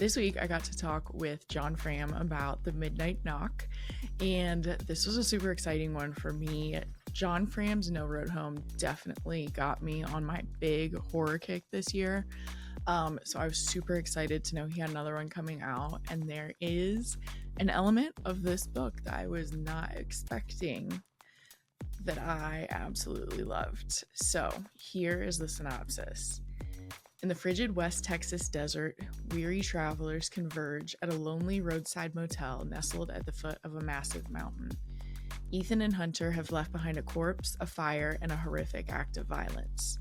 This week I got to talk with John Fram about The Midnight Knock, and this was a super exciting one for me. John Fram's No Road Home definitely got me on my big horror kick this year. So I was super excited to know he had another one coming out, and there is an element of this book that I was not expecting that I absolutely loved. So here is the synopsis. In the frigid West Texas desert, weary travelers converge at a lonely roadside motel nestled at the foot of a massive mountain. Ethan and Hunter have left behind a corpse, a fire, and a horrific act of violence.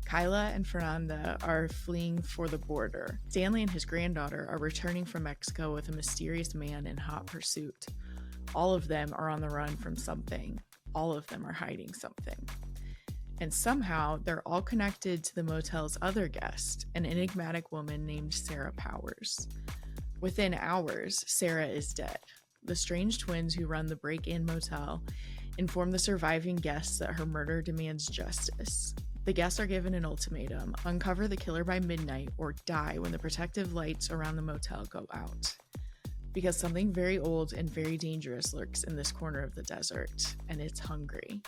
Kyla and Fernanda are fleeing for the border. Stanley and his granddaughter are returning from Mexico with a mysterious man in hot pursuit. All of them are on the run from something. All of them are hiding something. And somehow they're all connected to the motel's other guest, an enigmatic woman named Sarah Powers. Within hours, Sarah is dead. The strange twins who run the break-in motel inform the surviving guests that her murder demands justice. The guests are given an ultimatum: uncover the killer by midnight or die when the protective lights around the motel go out. Because something very old and very dangerous lurks in this corner of the desert, and it's hungry.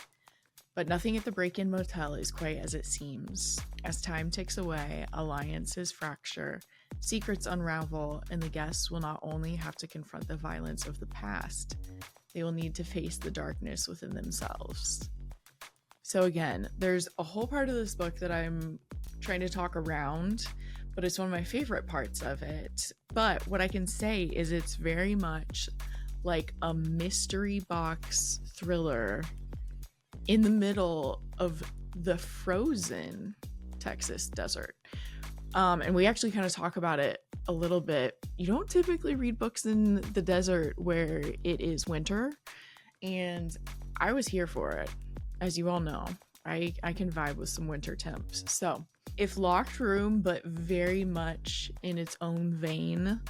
But nothing at the break-in motel is quite as it seems. As time ticks away, alliances fracture, secrets unravel, and the guests will not only have to confront the violence of the past, they will need to face the darkness within themselves. So again, there's a whole part of this book that I'm trying to talk around, but it's one of my favorite parts of it. But what I can say is it's very much like a mystery box thriller in the middle of the frozen Texas desert. And we actually kind of talk about it a little bit. You don't typically read books in the desert where it is winter, and I was here for it. As you all know, I can vibe with some winter temps. So if Locked Room, but very much in its own vein,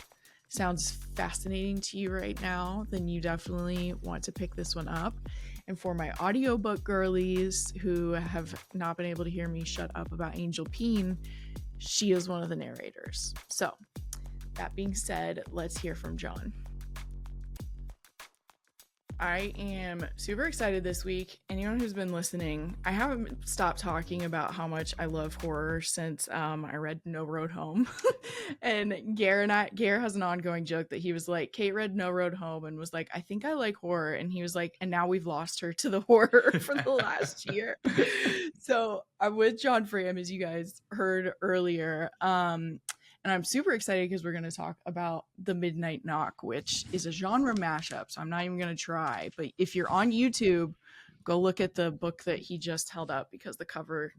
sounds fascinating to you right now, then you definitely want to pick this one up. And for my audiobook girlies who have not been able to hear me shut up about Angel Peen, she is one of the narrators. So that being said, let's hear from John. I am super excited this week. Anyone who's been listening, I haven't stopped talking about how much I love horror since I read No Road Home. And Gare has an ongoing joke that he was like, Kate read No Road Home and was like, I think I like horror. And he was like, and now we've lost her to the horror for the last year. So I'm with John Fram, as you guys heard earlier. And I'm super excited because we're going to talk about The Midnight Knock, which is a genre mashup. So I'm not even going to try. But if you're on YouTube, go look at the book that he just held up because the cover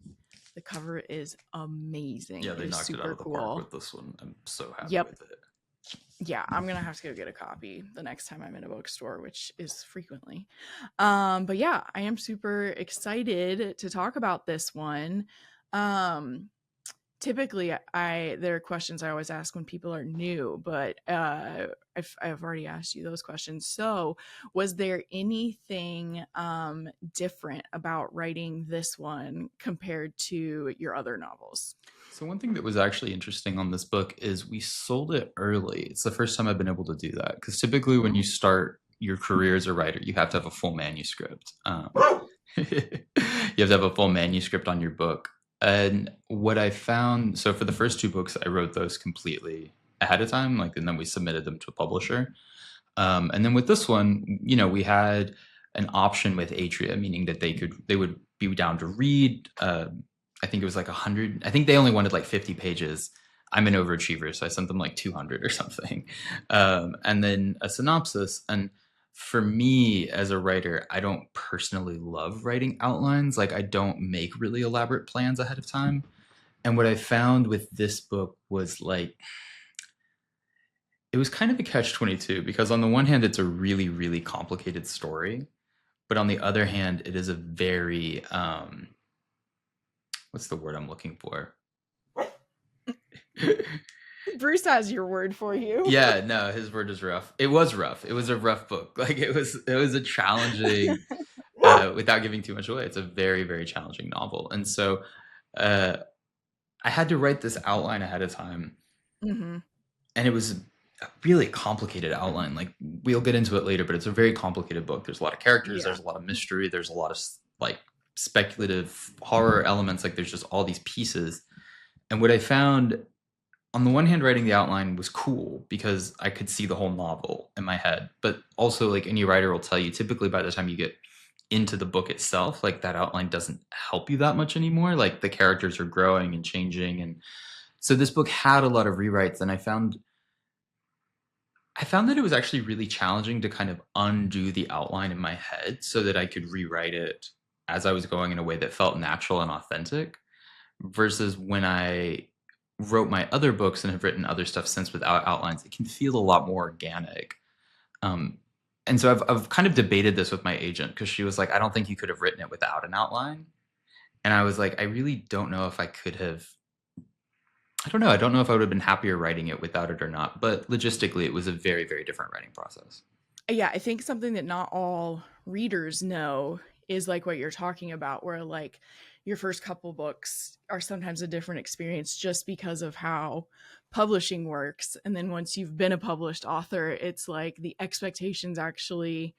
is amazing. Yeah, they knocked it out of the park with this one. I'm so happy with it. Yeah, I'm going to have to go get a copy the next time I'm in a bookstore, which is frequently. But yeah, I am super excited to talk about this one. Typically there are questions I always ask when people are new, but I've already asked you those questions. So was there anything different about writing this one compared to your other novels? So one thing that was actually interesting on this book is we sold it early. It's the first time I've been able to do that, because typically when you start your career as a writer, you have to have a full manuscript. You have to have a full manuscript on your book. And what I found, so for the first two books, I wrote those completely ahead of time, and then we submitted them to a publisher. And then with this one, we had an option with Atria, meaning that they would be down to read. I think it was like 100. I think they only wanted like 50 pages. I'm an overachiever, so I sent them like 200 or something. And then a synopsis. And for me as a writer, I don't personally love writing outlines. I don't make really elaborate plans ahead of time. And what I found with this book was it was kind of a catch-22, because on the one hand, it's a really, really complicated story. But on the other hand, it is a very, what's the word I'm looking for? Bruce has your word for you. Yeah, no, his word is rough. It was rough. It was a rough book. It was a challenging, without giving too much away, it's a very, very challenging novel. And so I had to write this outline ahead of time. Mm-hmm. and it was a really complicated outline. Like, we'll get into it later, but it's a very complicated book. There's a lot of characters, Yeah. there's a lot of mystery, there's a lot of like speculative horror elements. Like, there's just all these pieces. And what I found, on the one hand, writing the outline was cool because I could see the whole novel in my head. But also, like any writer will tell you, typically by the time you get into the book itself, like that outline doesn't help you that much anymore. Like, the characters are growing and changing. And so this book had a lot of rewrites, and I found that it was actually really challenging to kind of undo the outline in my head so that I could rewrite it as I was going in a way that felt natural and authentic, versus when I wrote my other books and have written other stuff since without outlines, it can feel a lot more organic. Um, and so I've kind of debated this with my agent, because she was like, I don't think you could have written it without an outline. And I was like, I really don't know if I could have. I don't know. I don't know if I would have been happier writing it without it or not. But logistically, it was a very, very different writing process. Yeah, I think something that not all readers know is like what you're talking about, where like your first couple books are sometimes a different experience just because of how publishing works. And then once you've been a published author, it's like the expectations actually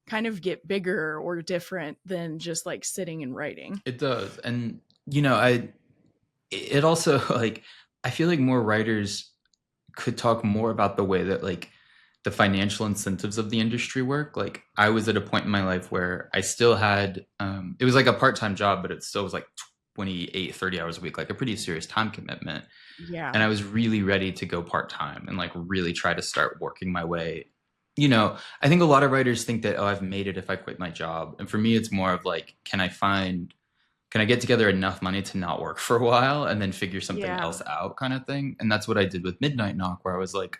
kind of get bigger or different than just like sitting and writing. It does. And, it also, like, I feel like more writers could talk more about the way that, like, the financial incentives of the industry work. Like, I was at a point in my life where I still had, it was like a part-time job, but it still was like 28, 30 hours a week, like a pretty serious time commitment. Yeah. And I was really ready to go part-time and like really try to start working my way. I think a lot of writers think that, oh, I've made it if I quit my job. And for me, it's more of like, can I get together enough money to not work for a while and then figure something Yeah. else out, kind of thing. And that's what I did with Midnight Knock, where I was like,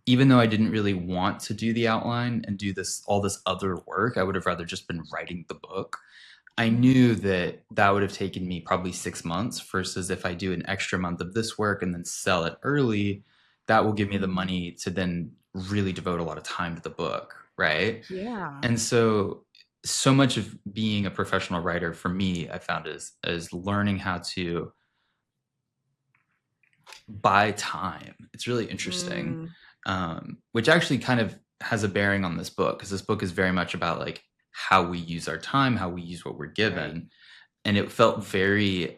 even though I didn't really want to do the outline and do all this other work, I would have rather just been writing the book. I knew that that would have taken me probably 6 months, versus if I do an extra month of this work and then sell it early, that will give me the money to then really devote a lot of time to the book, right? Yeah. And so much of being a professional writer for me, I found, is learning how to buy time. It's really interesting, which actually kind of has a bearing on this book, because this book is very much about like how we use our time, how we use what we're given. Right. And it felt very,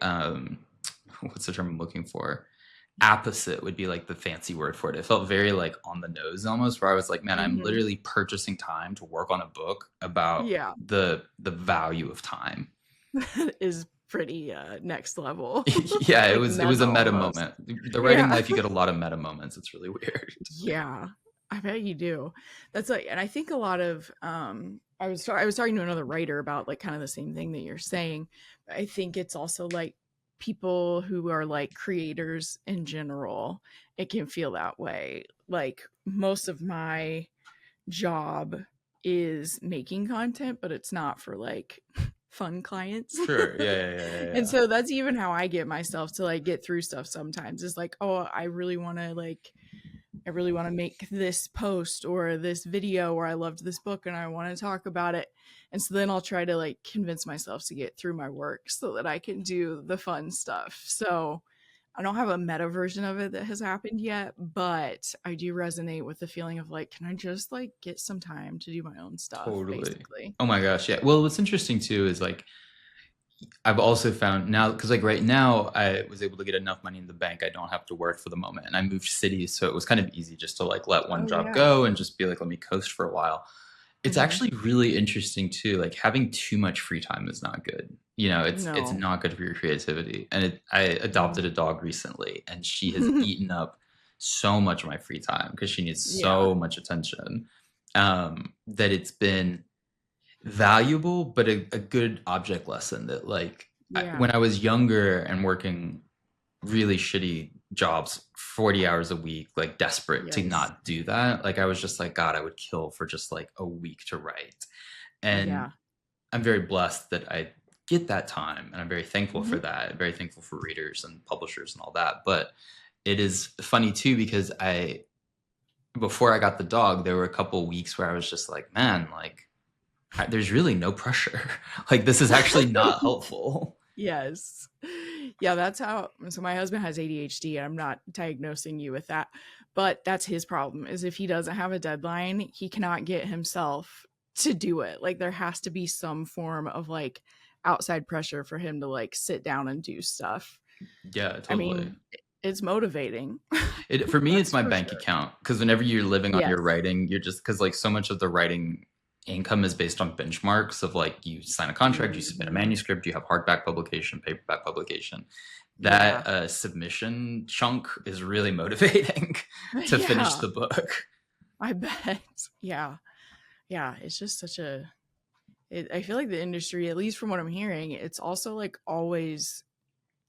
what's the term I'm looking for? Apposite would be like the fancy word for it. It felt very like on the nose almost, where I was like, man, I'm literally purchasing time to work on a book about Yeah. the value of time. Is pretty next level. Yeah, Like it was a meta almost. moment. The writing Yeah. life, you get a lot of meta moments. It's really weird. Yeah. I bet you do. That's like, and I think a lot of I was talking to another writer about like kind of the same thing that you're saying. I think it's also like people who are like creators in general, it can feel that way. Like most of my job is making content, but it's not for like fun clients. Sure. Yeah. And so that's even how I get myself to like get through stuff sometimes. It's like, oh, I really want to make this post or this video, or I loved this book and I want to talk about it. And so then I'll try to like convince myself to get through my work so that I can do the fun stuff. So I don't have a meta version of it that has happened yet, but I do resonate with the feeling of like, can I just like get some time to do my own stuff, Totally. basically. Oh my gosh. Yeah. Well, what's interesting too is like, I've also found now, because like right now I was able to get enough money in the bank, I don't have to work for the moment, and I moved cities, so it was kind of easy just to like let one Oh job yeah. go and just be like, let me coast for a while. It's actually really interesting too, like having too much free time is not good. It's No. not good for your creativity. And I adopted a dog recently, and she has eaten up so much of my free time because she needs so much attention, that it's been valuable, but a good object lesson that like when I was younger and working really shitty jobs 40 hours a week, like desperate to not do that, like I was just like, God, I would kill for just like a week to write. And I'm very blessed that I get that time, and I'm very thankful for that. I'm very thankful for readers and publishers and all that. But it is funny too, because before I got the dog, there were a couple weeks where I was just like, man, like there's really no pressure. Like this is actually not helpful. Yes. Yeah, that's how. So my husband has ADHD, and I'm not diagnosing you with that, But that's his problem, is if he doesn't have a deadline, he cannot get himself to do it. Like there has to be some form of like outside pressure for him to like sit down and do stuff. Yeah, I totally. mean, it's motivating. For me, it's That's my for bank sure. account, because whenever you're living on Yes. your writing, you're just, because like so much of the writing income is based on benchmarks of like you sign a contract, you submit a Mhm. manuscript, you have hardback publication, paperback publication. Yeah. That submission chunk is really motivating to finish Yeah. the book. I bet. Yeah. Yeah. It's just such a I feel like the industry, at least from what I'm hearing, it's also like always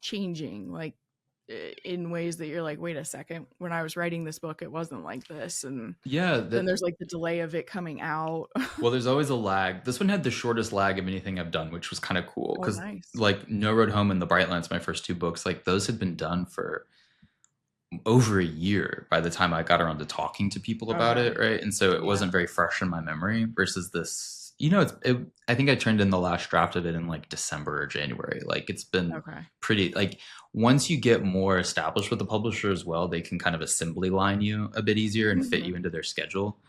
changing, like in ways that you're like, wait a second, when I was writing this book, it wasn't like this. And Yeah, then that there's like the delay of it coming out. well, there's always a lag. This one had the shortest lag of anything I've done, which was kind of cool Oh, because nice. like No Road Home and The Brightlands, my first two books, like those had been done for over a year by the time I got around to talking to people about Okay. it, right? And so it Yeah. wasn't very fresh in my memory versus this, I think I turned in the last draft of it in like December or January. Like it's been Okay. pretty, like once you get more established with the publisher as well, they can kind of assembly line you a bit easier and fit Hmm. you into their schedule.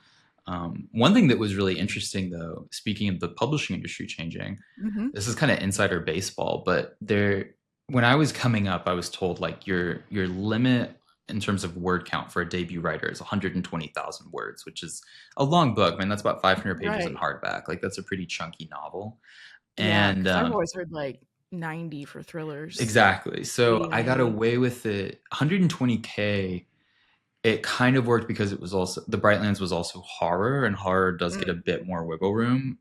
One thing that was really interesting though, speaking of the publishing industry changing, Hmm. this is kind of insider baseball, but when I was coming up, I was told like your limit in terms of word count for a debut writer is 120,000 words, which is a long book. Man, that's about 500 pages in Right. hardback. Like that's a pretty chunky novel. Yeah. And Cause I've always heard like 90 for thrillers, exactly. So 80, I got 90. away with it. 120K, it kind of worked because it was also the Brightlands was also horror, and horror does get a Mm, bit more wiggle room,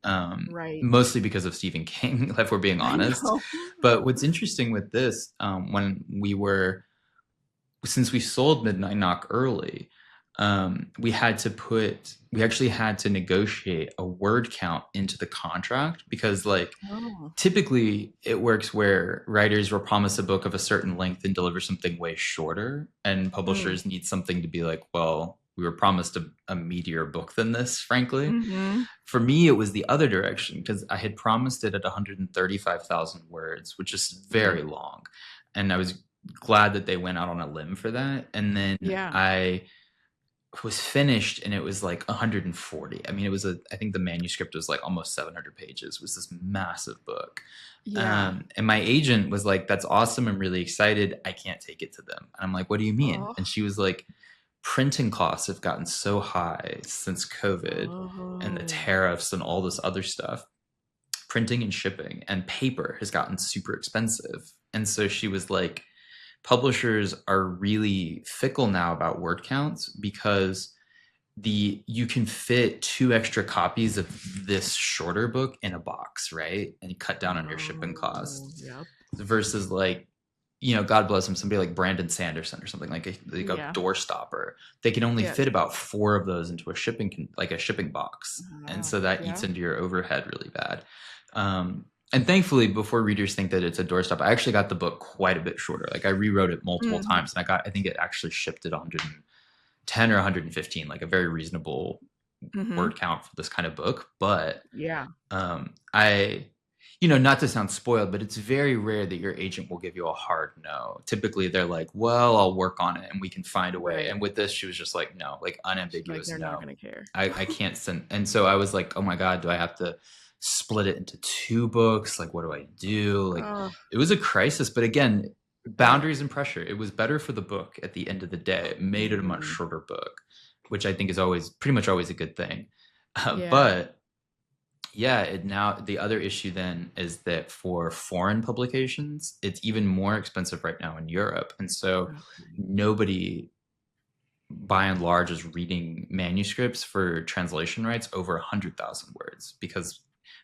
right. mostly because of Stephen King, if we're being I honest. know. But what's interesting with this, since we sold Midnight Knock early, we actually had to negotiate a word count into the contract because like Oh. typically it works where writers will promise a book of a certain length and deliver something way shorter, and Mm. publishers need something to be like, well, we were promised a meatier book than this, frankly. Hmm. For me, it was the other direction because I had promised it at 135,000 words, which is Mm. very long. And I was glad that they went out on a limb for that. And then Yeah. I was finished and it was like 140. I mean, I think the manuscript was like almost 700 pages. It was this massive book. Yeah. And my agent was like, that's awesome. I'm really excited. I can't take it to them. And I'm like, what do you mean? Oh. And she was like, printing costs have gotten so high since COVID and the Oh. tariffs and all this other stuff. Printing and shipping and paper has gotten super expensive. And so she was like, publishers are really fickle now about word counts because you can fit 2 extra copies of this shorter book in a box, right? And you cut down on your shipping Oh. costs Yep. versus like, God bless him, somebody like Brandon Sanderson or something like a Yeah. door stopper. They can only Yes. fit about 4 of those into a shipping box, and so that Yeah. eats into your overhead really bad. And thankfully, before readers think that it's a doorstop, I actually got the book quite a bit shorter. Like I rewrote it multiple Mhm. times, and I think it actually shipped at 110 or 115, like a very reasonable Mhm. word count for this kind of book. But Yeah. I, not to sound spoiled, but it's very rare that your agent will give you a hard no. Typically, they're like, "Well, I'll work on it, and we can find a way." Right. And with this, she was just like, "No, like Like unambiguous they're not no. gonna care. I can't send." And so I was like, "Oh my god, do I have to split it into 2 books? Like, what do I do?" Like, Oh, it was a crisis. But again, yeah. boundaries and pressure. It was better for the book at the end of the day. It made it a much Mhm. shorter book, which I think is always pretty much always a good thing. Yeah. But yeah, now the other issue then is that for foreign publications, it's even more expensive right now in Europe. And so Okay. nobody by and large is reading manuscripts for translation rights over 100,000 words because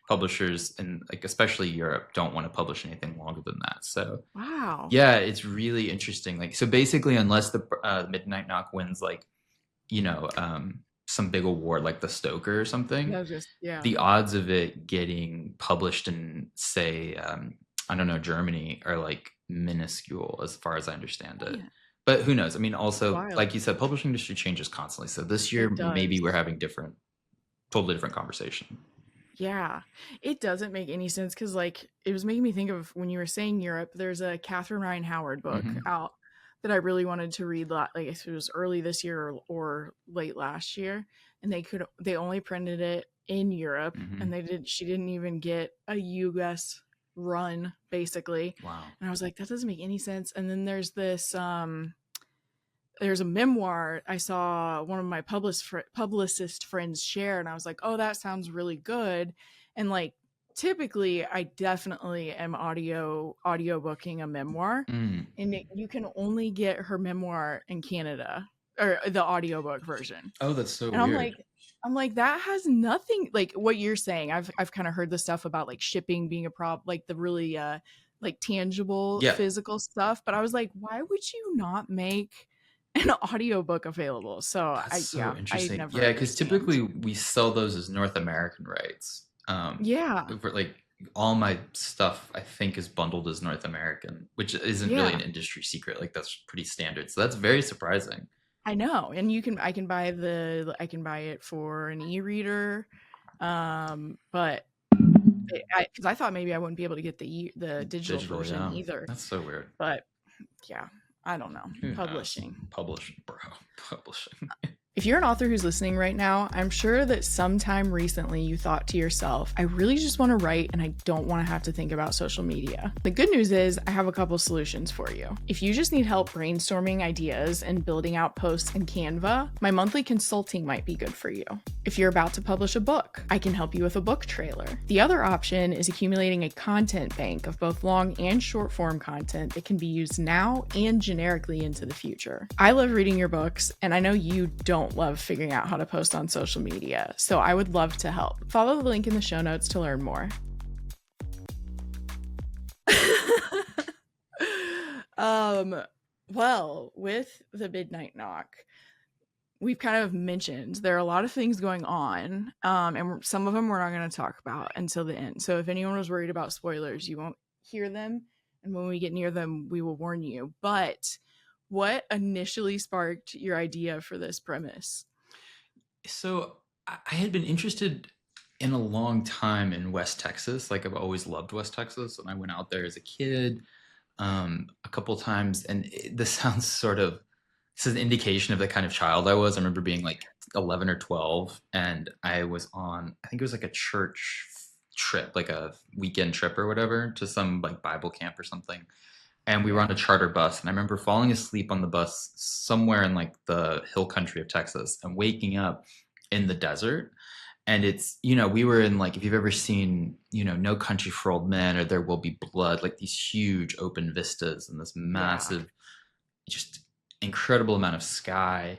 publishers and like especially Europe don't want to publish anything longer than that. So Wow. yeah, it's really interesting. Like so basically unless the Midnight Knock wins like, some big award like the Stoker or something, That was just yeah. the odds of it getting published in, say, I don't know, Germany are like minuscule as far as I understand it. Man, But who knows? I mean, that's also, wild. like you said, publishing industry changes constantly. So this year, It maybe we're does. having totally different conversation. Yeah. It doesn't make any sense because like it was making me think of when you were saying Europe, there's a Catherine Ryan Howard book Hmm. out that I really wanted to read, like if it was early this year or late last year, and they only printed it in Europe, and she didn't even get a US run basically. Wow. And I was like, that doesn't make any sense. And then there's a memoir I saw one of my publicist friends share, and I was like, oh, that sounds really good. And like, typically I definitely am audiobooking a memoir, and you can only get her memoir in Canada, or the audiobook version. Oh, that's so And weird. I'm like, that has nothing like what you're saying. I've kind of heard the stuff about like shipping being a problem, like the really like tangible Yeah. physical stuff, but I was like, why would you not make an audiobook available? So That's so I interesting. never Yeah, because understand. typically we sell those as North American rights. Yeah. For like all my stuff, I think is bundled as North American, which isn't really an Yeah. industry secret. Like that's pretty standard. So that's very surprising. I know. And I can buy it for an e-reader. But because I thought maybe I wouldn't be able to get the digital Digital, version yeah. either. That's so weird. But yeah, I don't know. Who knows? Publishing. Publishing, bro. Publishing. If you're an author who's listening right now, I'm sure that sometime recently you thought to yourself, I really just want to write and I don't want to have to think about social media. The good news is I have a couple solutions for you. If you just need help brainstorming ideas and building out posts in Canva, my monthly consulting might be good for you. If you're about to publish a book, I can help you with a book trailer. The other option is accumulating a content bank of both long and short form content that can be used now and generically into the future. I love reading your books, and I know you don't love figuring out how to post on social media, so I would love to help. Follow the link in the show notes to learn more. Well, with the Midnight Knock, we've kind of mentioned there are a lot of things going on, and some of them we're not going to talk about until the end. So if anyone was worried about spoilers, you won't hear them, and when we get near them, we will warn you. But what initially sparked your idea for this premise? So I had been interested in a long time in West Texas. Like I've always loved West Texas, and I went out there as a kid a couple times. And this sounds this is an indication of the kind of child I was. I remember being like 11 or 12, and I was on, I think it was like a church trip, like a weekend trip or whatever, to some like Bible camp or something. And we were on a charter bus, and I remember falling asleep on the bus somewhere in like the hill country of Texas and waking up in the desert. And it's, we were in like, if you've ever seen, No Country for Old Men or There Will Be Blood, like these huge open vistas and this massive, just incredible amount of sky.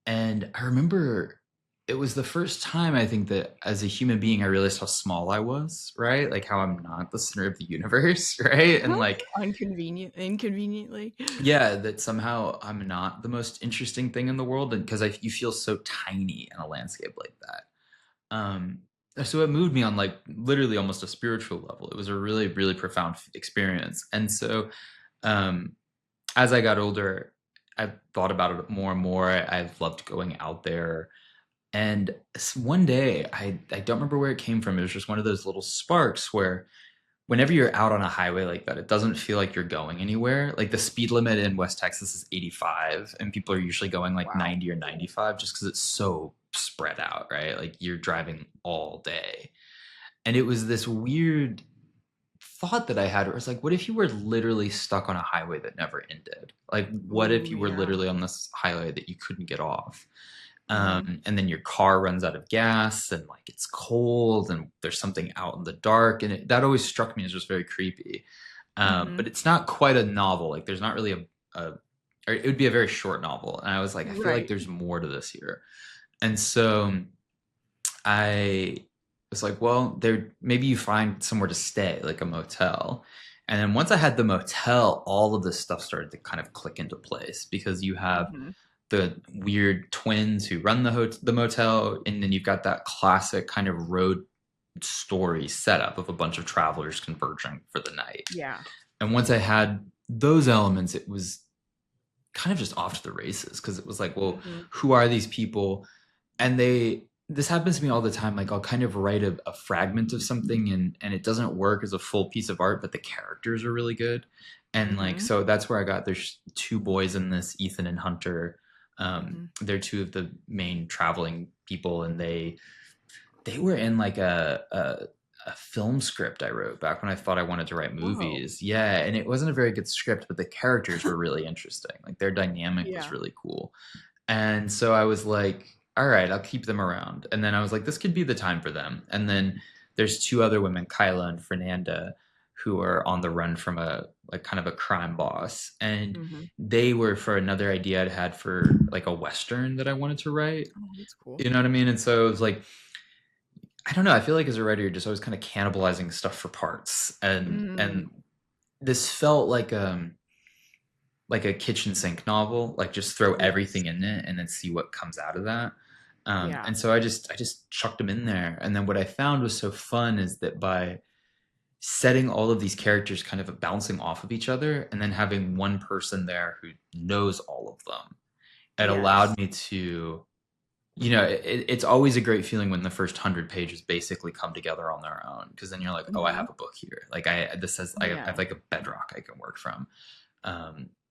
And I remember it was the first time I think that as a human being, I realized how small I was, right? Like how I'm not the center of the universe, right? And like inconveniently. Yeah, that somehow I'm not the most interesting thing in the world. And because you feel so tiny in a landscape like that. So it moved me on like literally almost a spiritual level. It was a really, really profound experience. And so as I got older, I thought about it more and more. I've loved going out there. And one day, I don't remember where it came from. It was just one of those little sparks where whenever you're out on a highway like that, it doesn't feel like you're going anywhere. Like the speed limit in West Texas is 85, and people are usually going like 90 or 95 just because it's so spread out, right? Like you're driving all day. And it was this weird thought that I had where it's like, what if you were literally stuck on a highway that never ended? Like, what if you were literally on this highway that you couldn't get off? And then your car runs out of gas, and like it's cold, and there's something out in the dark, and that always struck me as just very creepy. But it's not quite a novel. Like there's not really or it would be a very short novel, and I was like, I feel like there's more to this here. And so I was like, well, maybe you find somewhere to stay, like a motel. And then once I had the motel, all of this stuff started to kind of click into place, because you have the weird twins who run the motel, and then you've got that classic kind of road story setup of a bunch of travelers converging for the night. Yeah. And once I had those elements, it was kind of just off to the races, because it was like, well, who are these people? And they this happens to me all the time. Like I'll kind of write a fragment of something and it doesn't work as a full piece of art, but the characters are really good. And like, Mm-hmm. so that's where I got, there's two boys in this, Ethan and Hunter. Mm-hmm. They're two of the main traveling people, and they were in like a film script I wrote back when I thought I wanted to write Whoa. movies. Yeah, and it wasn't a very good script, but the characters were really interesting. Like their dynamic was Yeah. really cool. And so I was like, all right, I'll keep them around. And then I was like, this could be the time for them. And then there's two other women, Kyla and Fernanda, who are on the run from a like kind of a crime boss. And Mm-hmm. they were for another idea I'd had for like a Western that I wanted to write. Oh, that's cool. You know what I mean? And so it was like, I don't know. I feel like as a writer, you're just always kind of cannibalizing stuff for parts, Mm. and this felt like a kitchen sink novel. Like just throw Yes. everything in it and then see what comes out of that. Yeah. And so I just chucked them in there, and then what I found was so fun is that by setting all of these characters kind of bouncing off of each other, and then having one person there who knows all of them, it Yes. allowed me to it's always a great feeling when the first 100 pages basically come together on their own, because then you're like, oh, I Mm-hmm. have a book here. Like this has I Yeah. have like a bedrock I can work from.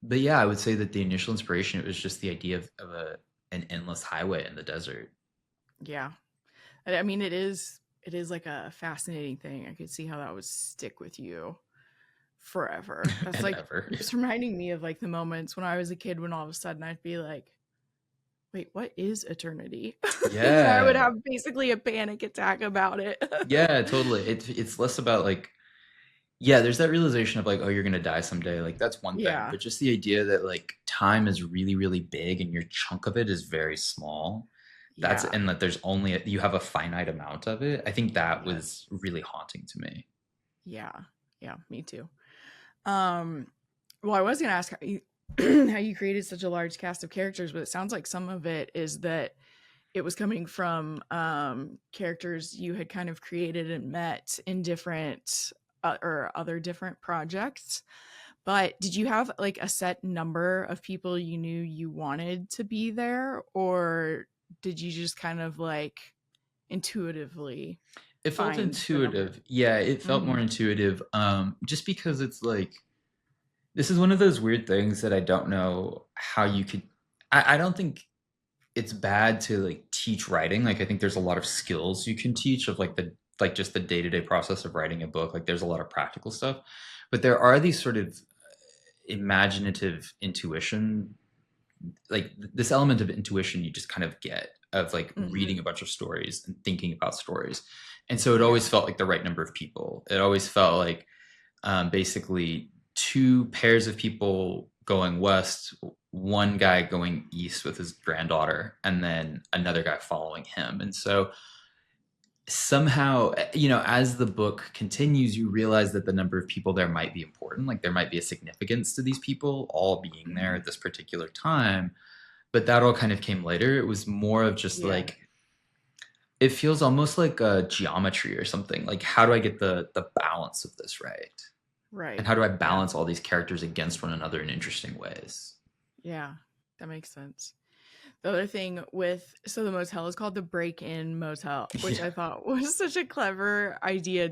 But yeah, I would say that the initial inspiration, it was just the idea of an endless highway in the desert. Yeah. I mean, it is like a fascinating thing. I could see how that would stick with you forever. That's And like ever. it's reminding me of like the moments when I was a kid when all of a sudden I'd be like, wait, what is eternity? And I would Yeah. have basically a panic attack about it. Yeah, totally. It's less about like, yeah, there's that realization of like, oh, you're gonna die someday. Like that's one thing. Yeah. But just the idea that like time is really, really big and your chunk of it is very small. Yeah. And that there's only you have a finite amount of it. I think that was Yes. really haunting to me. Yeah. Yeah, me too. Um well, I was going to ask how you, how you created such a large cast of characters, but it sounds like some of it is that it was coming from characters you had kind of created and met in different or other different projects. But did you have like a set number of people you knew you wanted to be there, or did you just kind of like intuitively It felt find the number? intuitive. Yeah, it felt more Mm-hmm. intuitive. Just because it's like this is one of those weird things that I don't know how you could. I don't think it's bad to like teach writing. Like I think there's a lot of skills you can teach of like just the day-to-day process of writing a book. Like there's a lot of practical stuff, but there are these sort of imaginative intuition, like this element of intuition you just kind of get of like Mm-hmm. reading a bunch of stories and thinking about stories. And so it Yeah. always felt like the right number of people. It always felt like basically two pairs of people going west, one guy going east with his granddaughter, and then another guy following him. And so somehow, as the book continues, you realize that the number of people there might be important. Like there might be a significance to these people all being there Mm-hmm. at this particular time. But that all kind of came later. It was more of just Yeah. like, it feels almost like a geometry or something. Like, how do I get the balance of this right? And Right. how do I Yeah. balance all these characters against one another in interesting ways? Yeah. That makes sense. The other thing with the motel is called the break-in motel, which Yeah, I thought was such a clever idea.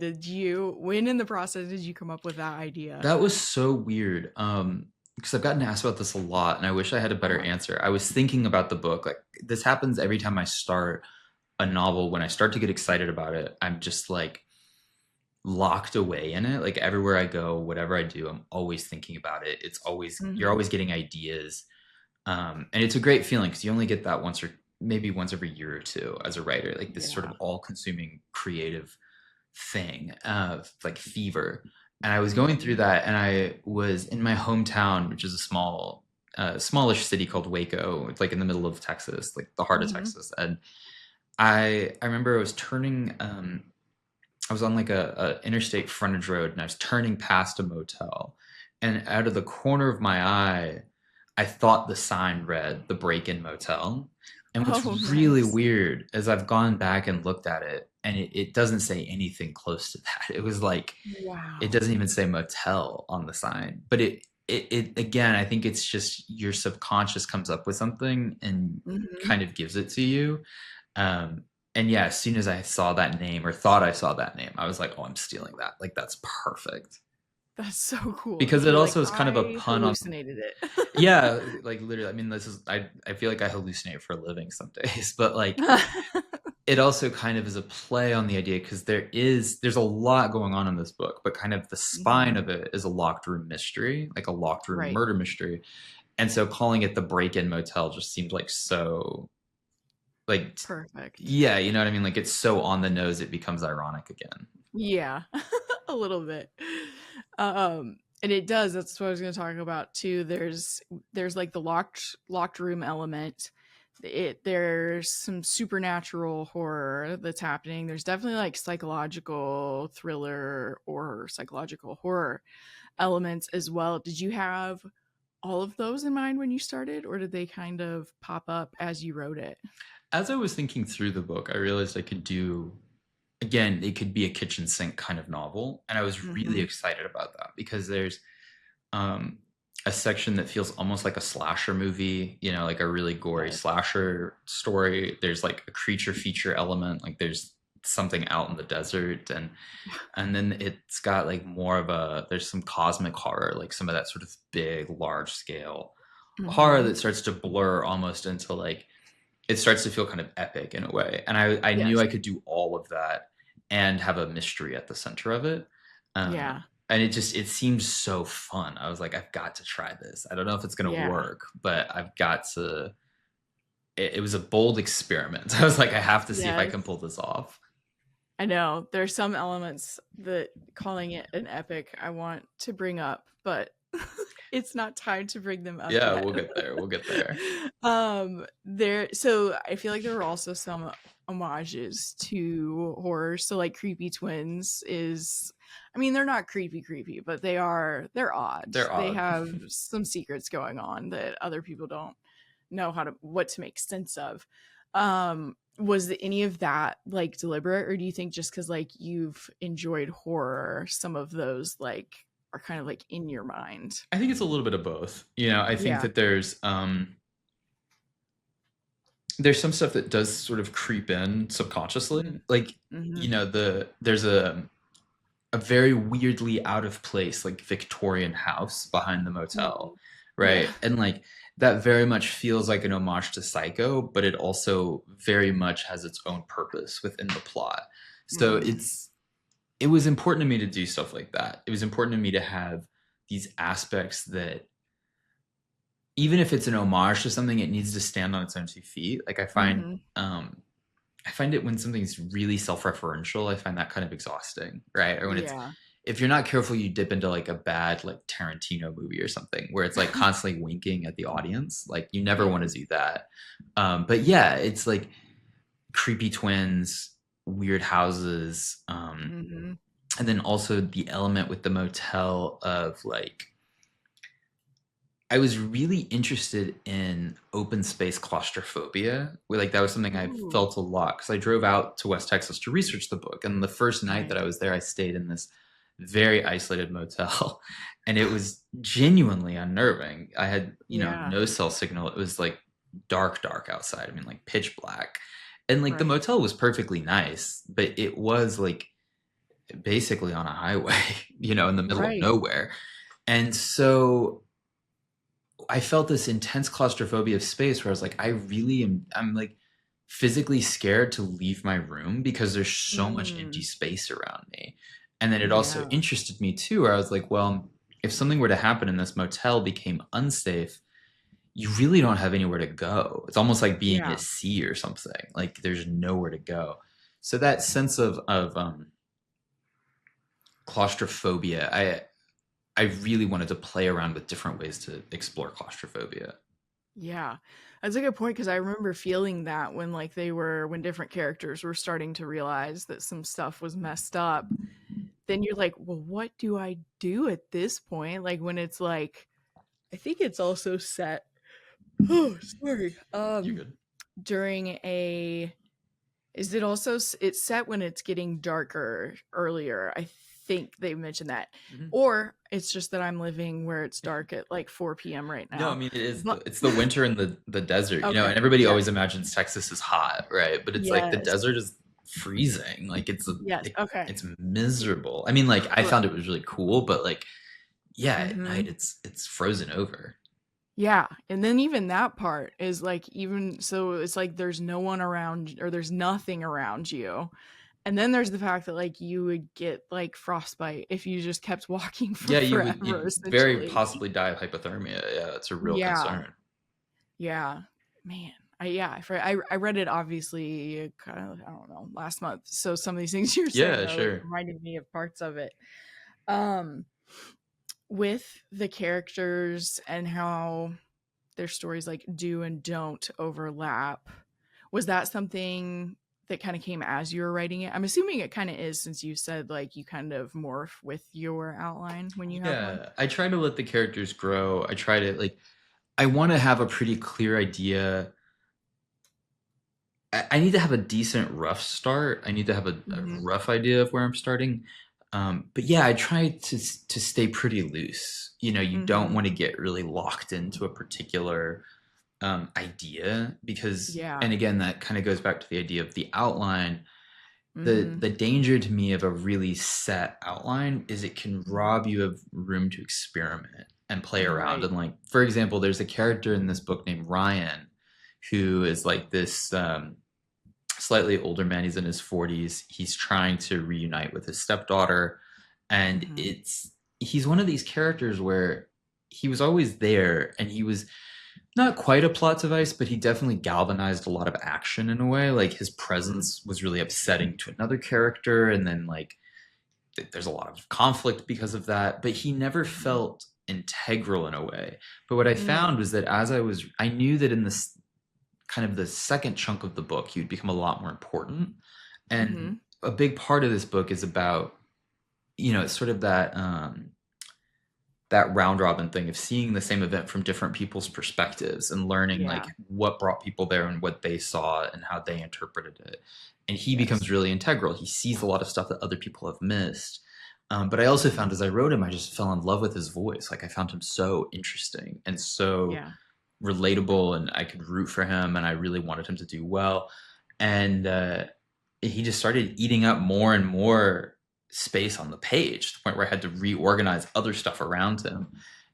When in the process did you come up with that idea? that was so weird. Because I've gotten asked about this a lot, and I wish I had a better Uh-huh. answer. I was thinking about the book. Like this happens every time I start a novel. When I start to get excited about it, I'm just like locked away in it. Like everywhere I go, whatever I do, I'm always thinking about it. You're Mhm. always getting ideas. And it's a great feeling because you only get that once or maybe once every year or two as a writer, like this sort Yeah. of all consuming creative thing of like fever. And I was going through Mhm. that, and I was in my hometown, which is a smallish city called Waco. It's like in the middle of Texas, like the heart of Mhm. Texas. And I remember I was on like a interstate frontage road, and I was turning past a motel, and out of the corner of my eye, I thought the sign read the break-in motel. And what's Oh, really nice. weird is I've gone back and looked at it, and it doesn't say anything close to that. It was like it Wow. doesn't even say motel on the sign. But it again, I think it's just your subconscious comes up with something and Mhm. kind of gives it to you. and yeah, as soon as I saw that name or thought I saw that name, I was like, oh, I'm stealing that. Like, that's perfect. That's so cool. Because it You're like, also is kind of a I pun on, hallucinated it. yeah, like literally, I mean, this is, I feel like I hallucinate for a living some days, but like, it also kind of is a play on the idea because there's a lot going on in this book, but kind of the spine Mhm. of it is a locked room mystery, like a locked room Right. murder mystery. And so calling it the break-in motel just seemed like so, like, Perfect. yeah, you know what I mean? Like it's so on the nose it becomes ironic again. Yeah, a little bit. And it does. That's what I was going to talk about too. There's like the locked room element. There's some supernatural horror that's happening. There's definitely like psychological thriller or psychological horror elements as well. Did you have all of those in mind when you started, or did they kind of pop up as you wrote it? As I was thinking through the book, I realized I could do, again, it could be a kitchen sink kind of novel, and I was really Mm-hmm. excited about that because there's um, a section that feels almost like a slasher movie, you know, like a really gory Yes. slasher story. There's like a creature feature element, like there's something out in the desert, and then it's got like more of a, there's some cosmic horror, like some of that sort of big, large scale horror Mm-hmm. that starts to blur almost into like, it starts to feel kind of epic in a way. And I knew Yes. I could do all of that and have a mystery at the center of it. Yeah. And it just, it seems so fun. I was like, I've got to try this. I don't know if it's going to Yeah. work, but I've got to, it was a bold experiment. I was like, I have to see if I Yes. can pull this off. I know there's some elements that calling it an epic I want to bring up, but it's not time to bring them up Yeah, yet. we'll get there. We'll get there. There so I feel like there were also some homages to horror. So like Creepy Twins is, I mean, they're not creepy, but they're odd. They're They odd. have some secrets going on that other people don't know what to make sense of. Was any of that like deliberate, or do you think just because like you've enjoyed horror, some of those like are kind of like in your mind? I think it's a little bit of both. You know, I think Yeah. that there's some stuff that does sort of creep in subconsciously. Like, Mm-hmm. you know, there's a very weirdly out of place like Victorian house behind the motel, Mm. Yeah. right? And like that very much feels like an homage to Psycho, but it also very much has its own purpose within the plot. So Mhm. it was important to me to do stuff like that. It was important to me to have these aspects that, even if it's an homage to something, it needs to stand on its own 2 feet. Like Mhm. I find it when something's really self-referential, I find that kind of exhausting, right? Or when it's, Yeah. if you're not careful, you dip into like a bad like Tarantino movie or something where it's like constantly winking at the audience. Like you never want to Yes. do that. But yeah, it's like creepy twins, weird houses, Mhm. and then also the element with the motel of like, I was really interested in open space claustrophobia. Like that was something I Ooh, felt a lot because I drove out to West Texas to research the book. And the first night that I nice. was there, I stayed in this very isolated motel, and it was genuinely unnerving. I had, you know, Yeah, no cell signal. It was like dark, dark outside. I mean, like pitch black. And like the right. motel was perfectly nice, but it was like basically on a highway, you know, in the middle of Right. nowhere. And so I felt this intense claustrophobia of space where I was like, I really am, I'm like physically scared to leave my room because there's so much empty Mm, space around me. And then it also yeah. interested me too, where I was like, well, if something were to happen and this motel became unsafe, you really don't have anywhere to go. It's almost like being Yeah. at sea or something. Like there's nowhere to go. So that sense of claustrophobia, I really wanted to play around with different ways to explore claustrophobia. Yeah. That's a good point because I remember feeling that when like when different characters were starting to realize that some stuff was messed up, then you're like, "Well, what do I do at this point?" Like when it's like I think it's also set oh, sorry. You're good. During a Is it also it's set when it's getting darker earlier? I think they mentioned that. Mhm. Or it's just that I'm living where it's dark at like 4 p.m. right No, I now. mean But it's the winter in the desert, you know, okay. and everybody Yes. always imagines Texas is hot, right? But it's like the Yes. desert is freezing. Like Yes. Okay. it's miserable. I mean, like I found it Correct. was really cool, but like yeah, at night Mhm. it's frozen over. Yeah, and then even that part is like even so it's like there's no one around or there's nothing around you. And then there's the fact that like you would get like frostbite if you just kept walking for Yeah, forever you'd very essentially. possibly die of hypothermia. Yeah, it's a real Yeah. concern. Yeah. Man. I read it obviously kind of I don't know last month. So some of these things you're saying Yeah, are like sure. reminding me of parts of it. Um with the characters and how their stories like do and don't overlap. Was that something that kind of came as you were writing it? I'm assuming it kind of is since you said like you kind of morph with your outline when you have one. Yeah, I try to let the characters grow. I try to like I want to have a pretty clear idea. I need to have a decent rough start. I need to have a Mhm. rough idea of where I'm starting. But yeah, I try to stay pretty loose. You know, you don't Mhm. want to get really locked into a particular idea because, Yeah. and again, that kind of goes back to the idea of the outline. Mhm. The danger to me of a really set outline is it can rob you of room to experiment and play around. Right. And like, for example, there's a character in this book named Ryan who is like this slightly older man. He's in his 40s. He's trying to reunite with his stepdaughter. And Mhm. he's one of these characters where he was always there and he was not quite a plot device, but he definitely galvanized a lot of action in a way. Like his Mhm. presence was really upsetting to another character. And then like there's a lot of conflict because of that, but he never Mhm. felt integral in a way. But what I Mm. found was that I knew that in this kind of the second chunk of the book, he would become a lot more important. And Mhm. a big part of this book is about, you know, it's sort of that round robin thing of seeing the same event from different people's perspectives and learning Yeah. like what brought people there and what they saw and how they interpreted it. And he Yes. becomes really integral. He sees a lot of stuff that other people have missed. But I also found Mhm. as I wrote him, I just fell in love with his voice. Like I found him so interesting and so Yeah. relatable, and I could root for him, and I really wanted him to do well. And he just started eating up more and more space on the page to the point where I had to reorganize other stuff around him.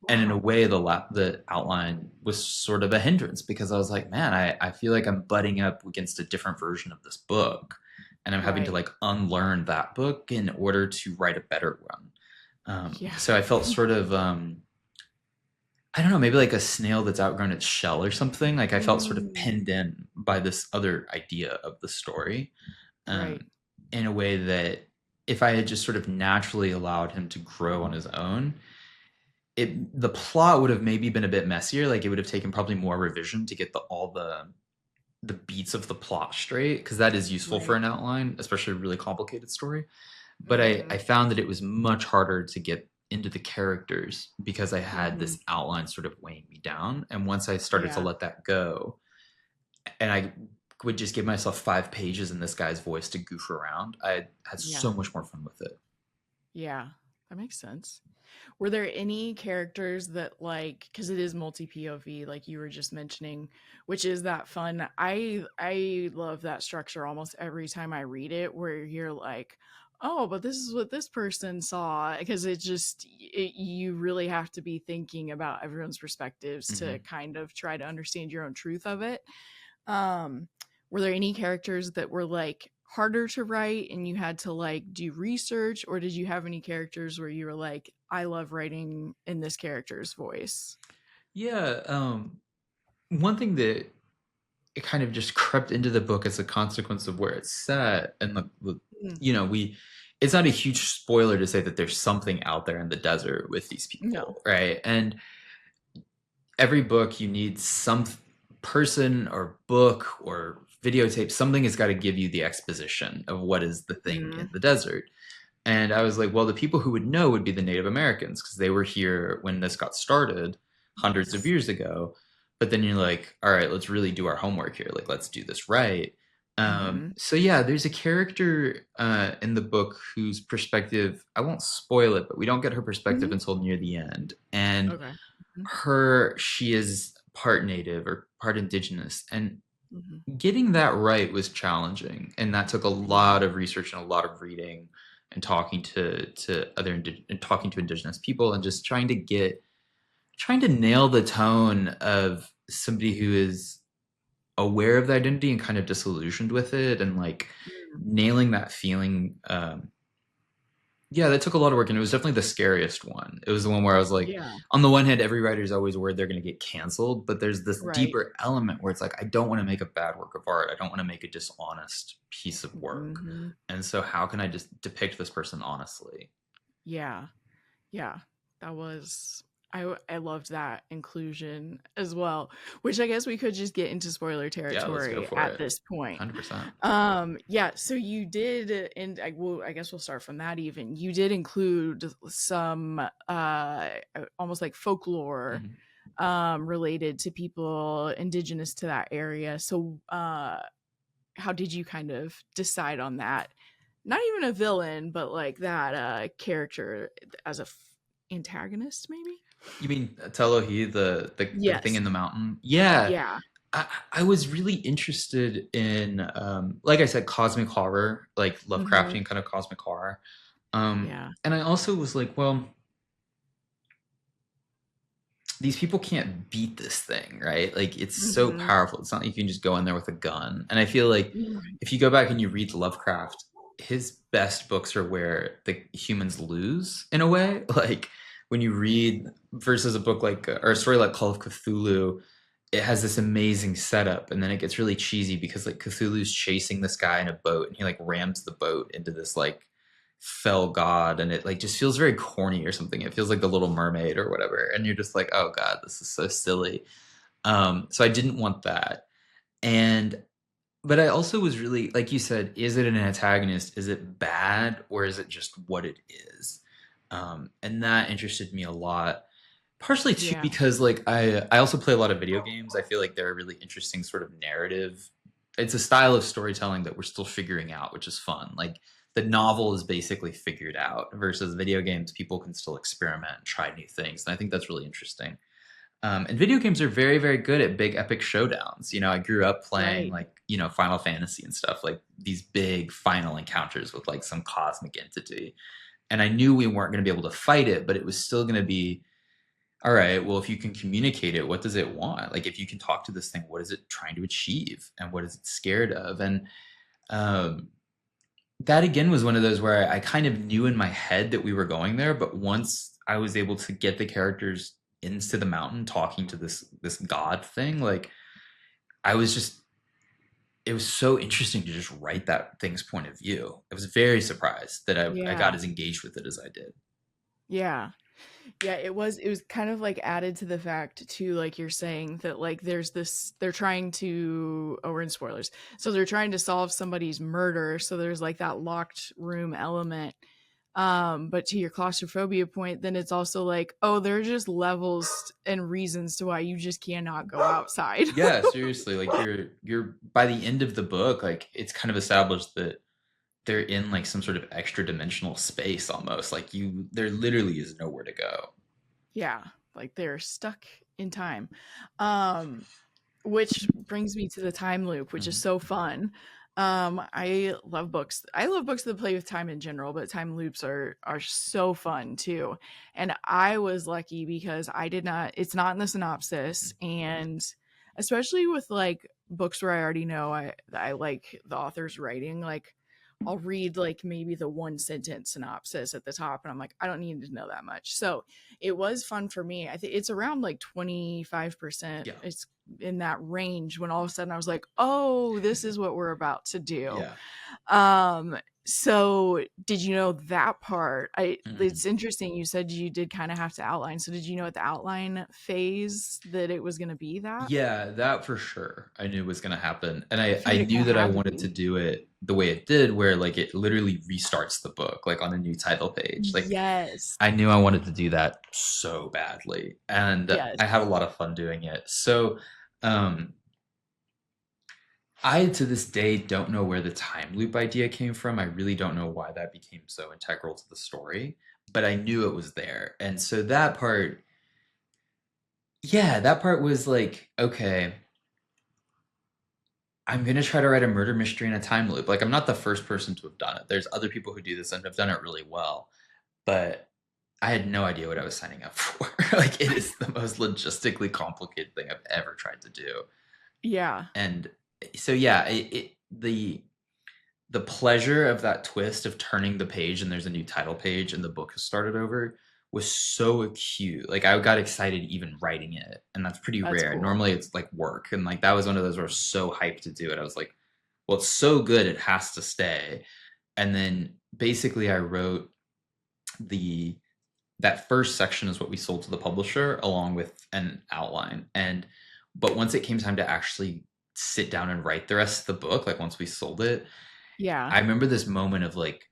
And in a Wow. way, the outline was sort of a hindrance because I was like, man, I feel like I'm butting up against a different version of this book. And I'm having to Right. like unlearn that book in order to write a better one. Yeah. So I felt sort of, I don't know, maybe like a snail that's outgrown its shell or something. Like I felt sort of Mm. pinned in by this other idea of the story Right. um, in a way that if I had just sort of naturally allowed him to grow on his own, the plot would have maybe been a bit messier. Like it would have taken probably more revision to get all the beats of the plot straight because that is useful for Right. an outline, especially a really complicated story. But I Mhm. found that it was much harder to get into the characters because I had Mhm. this outline sort of weighing me down. And once I started to Yeah. let that go, and I would just give myself 5 pages in this guy's voice to goof around, I had Yeah. so much more fun with it. Yeah. That makes sense. Were there any characters that like because it is multi POV like you were just mentioning, which is that fun. I love that structure almost every time I read it where you're like, "Oh, but this is what this person saw," because you really have to be thinking about everyone's perspectives to Hmm. kind of try to understand your own truth of it. Um, were there any characters that were like harder to write and you had to like do research, or did you have any characters where you were like, I love writing in this character's voice? Yeah. One thing that it kind of just crept into the book as a consequence of where it's set, and Mm, you know, it's not a huge spoiler to say that there's something out there in the desert with these no. people, right? And every book you need some person or book or videotape, something has got to give you the exposition of what is the thing in Mm, the desert. And I was like, well, the people who would know would be the Native Americans because they were here when this got started hundreds of yes. years ago. But then you're like, all right, let's really do our homework here. Like, let's do this right. Mm-hmm. So yeah, there's a character in the book whose perspective, I won't spoil it, but we don't get her perspective Mm-hmm. until near the end. And Okay. Mm-hmm. she is part native or part indigenous, and Mm-hmm. getting that right was challenging, and that took a Yeah. lot of research and a lot of reading and talking to and talking to indigenous people and just trying to nail the tone of somebody who is aware of the identity and kind of disillusioned with it, and like Mm. nailing that feeling. Yeah, that took a lot of work, and it was definitely the scariest one. It was the one where I was like, Yeah. on the one hand, every writer's always worried they're going to get canceled, but there's this Right. deeper element where it's like, I don't want to make a bad work of art. I don't want to make a dishonest piece of work. Mm-hmm. And so, how can I just depict this person honestly? Yeah. Yeah. That was I loved that inclusion as well, which I guess we could just get into spoiler Yeah, let's go territory for at it. this point. 100%. Yeah, so you did, and I guess we'll start from that even. You did include some almost like folklore Mhm. related to people indigenous to that area. So how did you kind of decide on that? Not even a villain, but like that character as a antagonist, maybe? You mean Telohi, the thing Yes. in the mountain? Yeah, Yeah. I was really interested in, like I said, cosmic horror, like Hmm. Lovecraftian kind of cosmic horror. Yeah. And I also was like, well, these people can't beat this thing, right? Like it's so Hmm. powerful. It's not like you can just go in there with a gun. And I feel like Right. if you go back and you read Lovecraft, his best books are where the humans lose in a way. Like when you read versus a book like or a story like Call of Cthulhu, it has this amazing setup, and then it gets really cheesy because like Cthulhu's chasing this guy in a boat and he like rams the boat into this like fell god, and it like just feels very corny or something. It feels like the Little Mermaid or whatever, and you're just like, oh god, this is so silly. So I didn't want that. And but I also was really, like you said, is it an antagonist? Is it bad, or is it just what it is? And that interested me a lot, partially too Yeah. because like I also play a lot of video games. I feel like they're a really interesting sort of narrative. It's a style of storytelling that we're still figuring out, which is fun. Like the novel is basically figured out versus video games, people can still experiment and try new things, and I think that's really interesting. And video games are very, very good at big epic showdowns. You know, I grew up playing Right. like, you know, Final Fantasy and stuff, like these big final encounters with like some cosmic entity. And I knew we weren't going to be able to fight it, but it was still going to be all right. Well, if you can communicate it, what does it want? Like, if you can talk to this thing, what is it trying to achieve, and what is it scared of? And um, that again was one of those where I kind of knew in my head that we were going there, but once I was able to get the characters into the mountain talking to this god thing, like I was just it was so interesting to just write that thing's point of view. I was very surprised that I got Yeah. as engaged with it as I did. Yeah. Yeah, it was kind of like added to the fact too, like you're saying that like there's this they're trying to we're in spoilers. So they're trying to solve somebody's murder. So there's like that locked room element. But to your claustrophobia point, then it's also like, oh, there are just levels and reasons to why you just cannot go outside. Yeah, seriously, like you're by the end of the book, like it's kind of established that they're in like some sort of extra dimensional space almost. Like there literally is nowhere to go. Yeah, like they're stuck in time. Um which brings me to the time loop, which is Mhm. so fun. I love books. I love books that play with time in general, but time loops are so fun too. And I was lucky because I did not it's not in the synopsis, and especially with like books where I already know I like the author's writing, like I'll read like maybe the one sentence synopsis at the top and I'm like, I don't need to know that much. So it was fun for me. I think it's around like 25%. Yeah. It's in that range when all of a sudden I was like, oh, this is what we're about to do. Yeah. So did you know that part? Mhm. It's interesting. You said you did kind of have to outline. So did you know at the outline phase that it was going to be that? Yeah, that for sure. I knew was gonna happen. And I I figured it knew kind of that I had to wanted to be. do it the way it did, where like it literally restarts the book, like on a new title page. Like Yes. I knew I wanted to do that so badly. And Yes. I had a lot of fun doing it. So um I, to this day, don't know where the time loop idea came from. I really don't know why that became so integral to the story, but I knew it was there. And so that part, yeah, that part was like, okay, I'm gonna try to write a murder mystery in a time loop. Like, I'm not the first person to have done it. There's other people who do this and have done it really well, but I had no idea what I was signing up for. Like, it is the most logistically complicated thing I've ever tried to do. Yeah. And so, yeah, the pleasure of that twist of turning the page and there's a new title page and the book has started over was so acute. Like, I got excited even writing it, and that's pretty That's rare. cool. Normally it's like work, and like that was one of those where I was so hyped to do it. I was like, well, it's so good it has to stay. And then basically I wrote the that first section is what we sold to the publisher along with an outline. And but once it came time to actually sit down and write the rest of the book, like once we sold it, Yeah. I remember this moment of like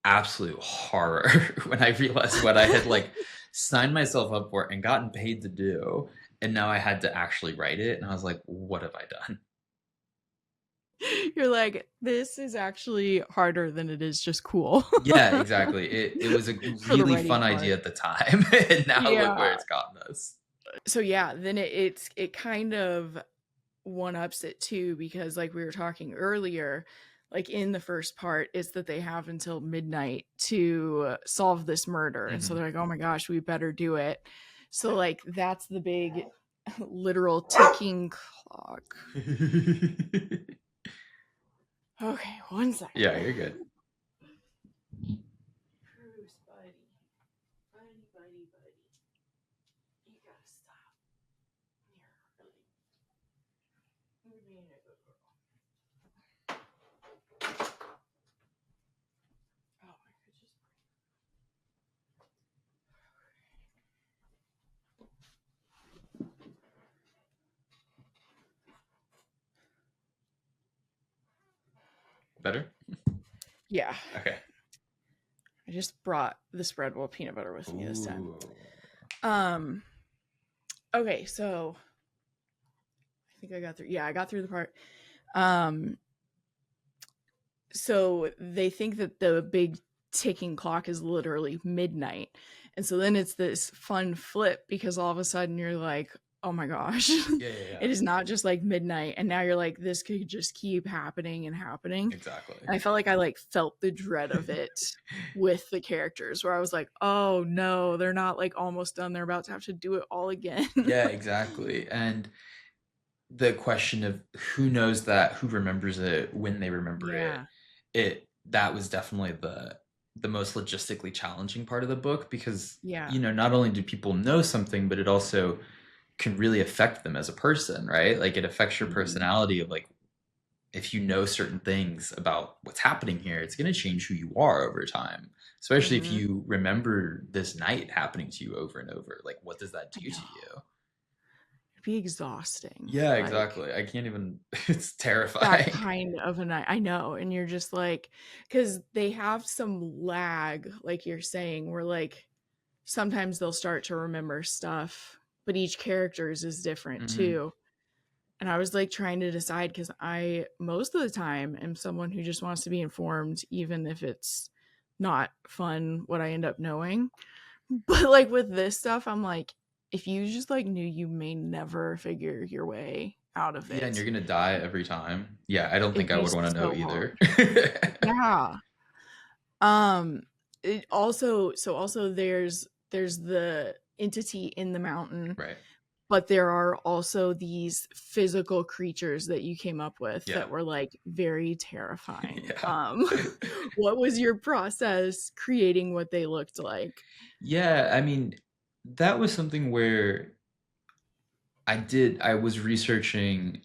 absolute horror when I realized what I had like signed myself up for and gotten paid to do. And now I had to actually write it. And I was like, what have I done? You're like, this is actually harder than it is just cool. Yeah, exactly. It was a For the really writing fun part. idea at the time. And now look where Yeah. it's gotten us. So yeah, then it kind of one ups it too, because like we were talking earlier, like in the first part is that they have until midnight to solve this murder, and so Mhm. they're like, oh my gosh, we better do it. So like that's the big literal ticking clock. Okay, one second. Yeah, you're good. Bruce, buddy, you gotta stop. You're being a good girl. Oh, I could just. Better? Yeah, Okay. I just brought the spreadable peanut butter with me this time. Ooh. Okay, so I think I got through. Yeah, I got through the part. Um, so they think that the big ticking clock is literally midnight, and so then it's this fun flip because all of a sudden you're like, oh my gosh, Yeah, yeah, yeah. it is not just like midnight, and now you're like, this could just keep happening and happening. Exactly. And I felt like I like felt the dread of it with the characters, where I was like, oh no, they're not like almost done, they're about to have to do it all again. Yeah, exactly. And the question of who knows that, who remembers it, when they remember it, Yeah. that was definitely the most logistically challenging part of the book because Yeah. not only do people know something, but it also can really affect them as a person, right? Like it affects your Mhm. personality of like if you know certain things about what's happening here, it's going to change who you are over time. Especially if Mhm. you remember this night happening to you over and over. Like what does that I do to know. you? It'd be exhausting. Yeah, Like exactly. I can't even it's that terrifying. kind of a night. I know. And you're just like, because they have some lag, like you're saying, where like sometimes they'll start to remember stuff, but each character's is different Mhm. too. And I was like trying to decide because I, most of the time, am someone who just wants to be informed, even if it's not fun what I end up knowing. But like with this stuff, I'm like, if you just like knew you may never figure your way out of Yeah, and you're it, gonna die every time. Yeah, I don't it'd think I be would want to know so hard. either. Yeah. Um it also, so also there's the entity in the mountain, Right. but there are also these physical creatures that you came up with Yeah. that were like very terrifying. Yeah. What was your process creating what they looked like? Yeah, I mean, that was something where I was researching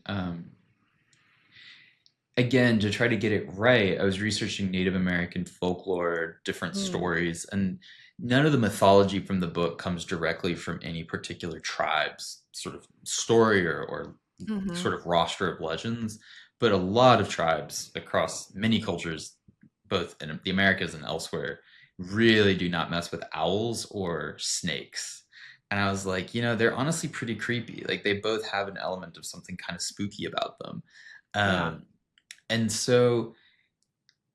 again to try to get it right. I was researching Native American folklore, different Mm, stories, and none of the mythology from the book comes directly from any particular tribe's sort of story or mhm. sort of roster of legends, but a lot of tribes across many cultures, both in the Americas and elsewhere, really do not mess with owls or snakes. And I was like, they're honestly pretty creepy. Like they both have an element of something kind of spooky about them. Yeah. Um, and so,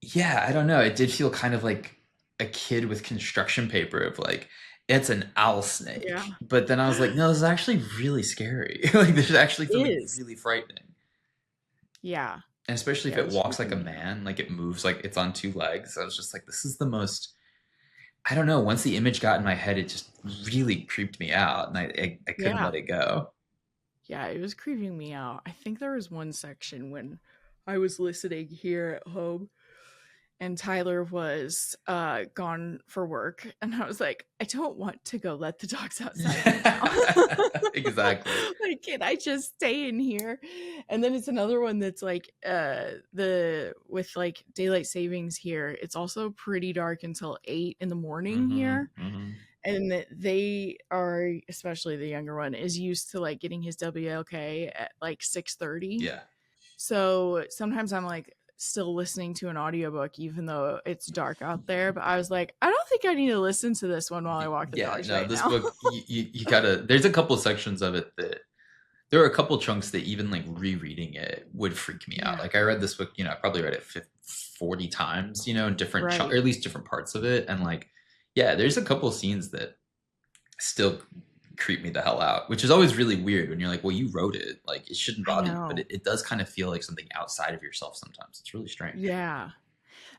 yeah, I don't know. It did feel kind of like a kid with construction paper of like, it's an owl Yeah. snake. But then I was like, no, this is actually really scary. Like, there's actually It something is. really frightening. Yeah. And especially if Yeah, it it was walks like a freaking me out. man, like it moves like it's on two legs. I was just like, this is the most, I don't know. Once the image got in my head, it just really creeped me out, and I couldn't Yeah. let it go. Yeah, it was creeping me out. I think there was one section when I was listening here at home and Tyler was gone for work, and I was like, I don't want to go let the dogs outside right now. Exactly. Like, can I just stay in here? And then it's another one that's like the with like daylight savings here, it's also pretty dark until 8 in the morning Mm-hmm. here. Mm-hmm. And they are, especially the younger one, is used to like getting his WLK at like 6:30. Yeah. So sometimes I'm like still listening to an audiobook even though it's dark out there. But I was like, I don't think I need to listen to this one while I walk the Yeah, dogs no, right this now. book, you gotta, there's a couple sections of it that, there are a couple chunks that even like rereading it would freak me out. Yeah. Like I read this book, I probably read it 40 times, in different, or Right. at least different parts of it. And like, yeah, there's a couple scenes that still creep me the hell out, which is always really weird when you're like, well, you wrote it, like it shouldn't I bother you, but know. it does kind of feel like something outside of yourself sometimes. It's really strange. Yeah.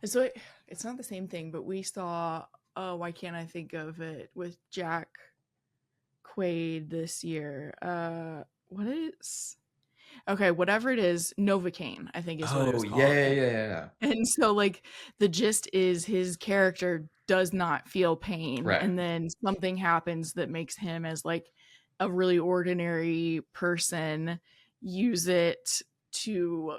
And so it's not the same thing, but we saw, oh, why can't I think of it, with Jack Quaid this year? What is, okay, whatever it is, Novocaine, I think is what it Oh was yeah, called. yeah, yeah, yeah. And so, like, the gist is his character does not feel pain, Right. and then something happens that makes him, as like a really ordinary person, use it to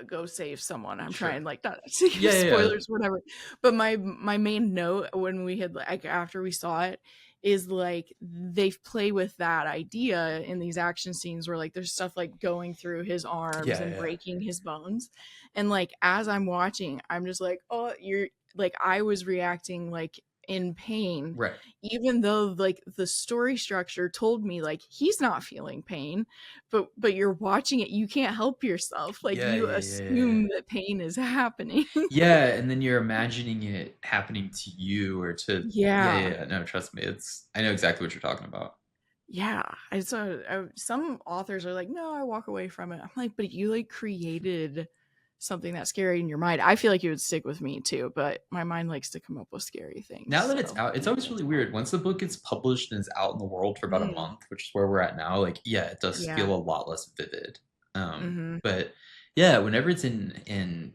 go save someone. I'm Sure. trying like not to give Yeah, yeah, yeah. spoilers, whatever. But my main note when we had like after we saw it is like they play with that idea in these action scenes where like there's stuff like going through his arms Yeah, and yeah. breaking his bones, and like as I'm watching, I'm just like, oh, you're like, I was reacting like in pain, Right. even though like the story structure told me like he's not feeling pain, but you're watching it, you can't help yourself, like Yeah, you yeah, yeah, yeah. assume that pain is happening. Yeah, and then you're imagining it happening to you or to, yeah, yeah, Yeah. yeah. No, trust me, I know exactly what you're talking about. Yeah. And so some authors are like, no, I walk away from it. I'm like, but you like created something that's scary in your mind. I feel like it would stick with me too, but my mind likes to come up with scary things. Now that it's So out, it's maybe always that's really why. weird. Once the book gets published and is out in the world for about a Mm, month, which is where we're at now, like, yeah, it does yeah. feel a lot less vivid. Mm-hmm. But yeah, whenever it's in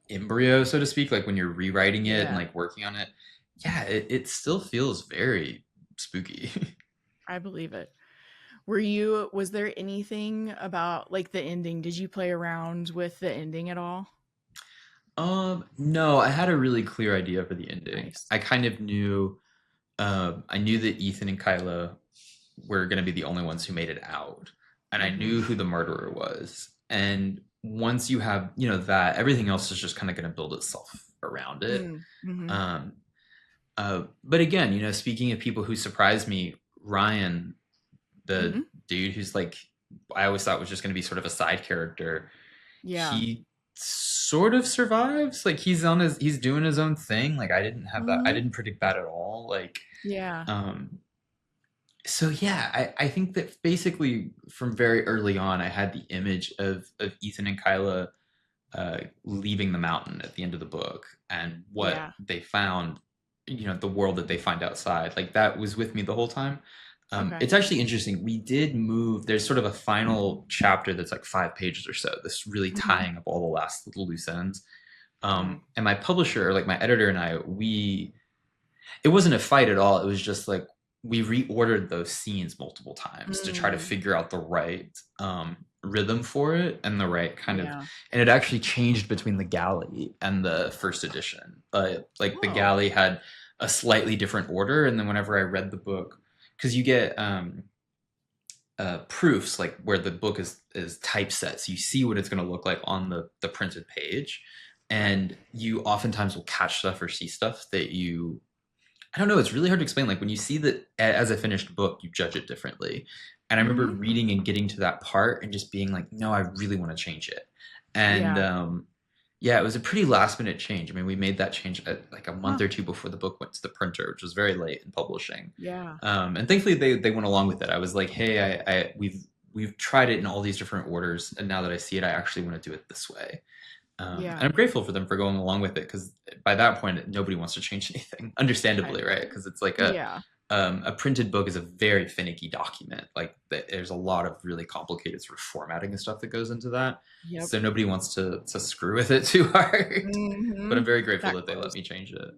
embryo, so to speak, like when you're rewriting it and Yeah. like working on it, yeah, it still feels very spooky. I believe it. Was there anything about like the ending? Did you play around with the ending at all? No, I had a really clear idea for the ending. Nice. I kind of knew, I knew that Ethan and Kyla were going to be the only ones who made it out, and I Mm-hmm. knew who the murderer was. And once you have, that, everything else is just kind of going to build itself around it. Mm-hmm. Um, but again, speaking of people who surprised me, Ryan, the Mm-hmm. dude who's like, I always thought was just going to be sort of a side character, Yeah. he sort of survives. Like he's doing his own thing. Like I Mm-hmm. didn't predict that at all. Like, Yeah. um, so yeah, I think that basically from very early on, I had the image of Ethan and Kyla leaving the mountain at the end of the book, and what Yeah. they found, the world that they find outside, like that was with me the whole time. Okay. It's actually interesting. We did move. There's sort of a final chapter that's like 5 pages or so. This really Mm-hmm. tying up all the last little loose ends. Mm. And my publisher, or like my editor and it wasn't a fight at all. It was just like we reordered those scenes multiple times to try to Mm. figure out the right rhythm for it and the right kind of, Yeah. and it actually changed between the galley and the first edition. Like the Oh. galley had a slightly different order, and then whenever I read the book, because you get proofs like where the book is typeset, so you see what it's going to look like on the printed page, Right. and you oftentimes will catch stuff or see stuff that I don't know, it's really hard to explain. Like when you see that as a finished book, you judge it differently. And I remember Hmm. reading and getting to that part and just being like, no, I really want to change it. And Yeah. yeah, it was a pretty last minute change. I mean, we made that change at like a month Huh. or two before the book went to the printer, which was very late in publishing. Yeah. And thankfully they went along with it. I was like, hey, we've tried it in all these different orders, and now that I see it, I actually want to do it this way. And Yeah. I'm grateful for them for going along with it, because by that point, nobody wants to change anything, I understandably, right? know. Because it's like Yeah. a printed book is a very finicky document. Like there's a lot of really complicated sort of formatting and stuff that goes into that. Yep. So nobody wants to screw with it too hard. But Hmm. I'm very grateful That that they let close. me change it.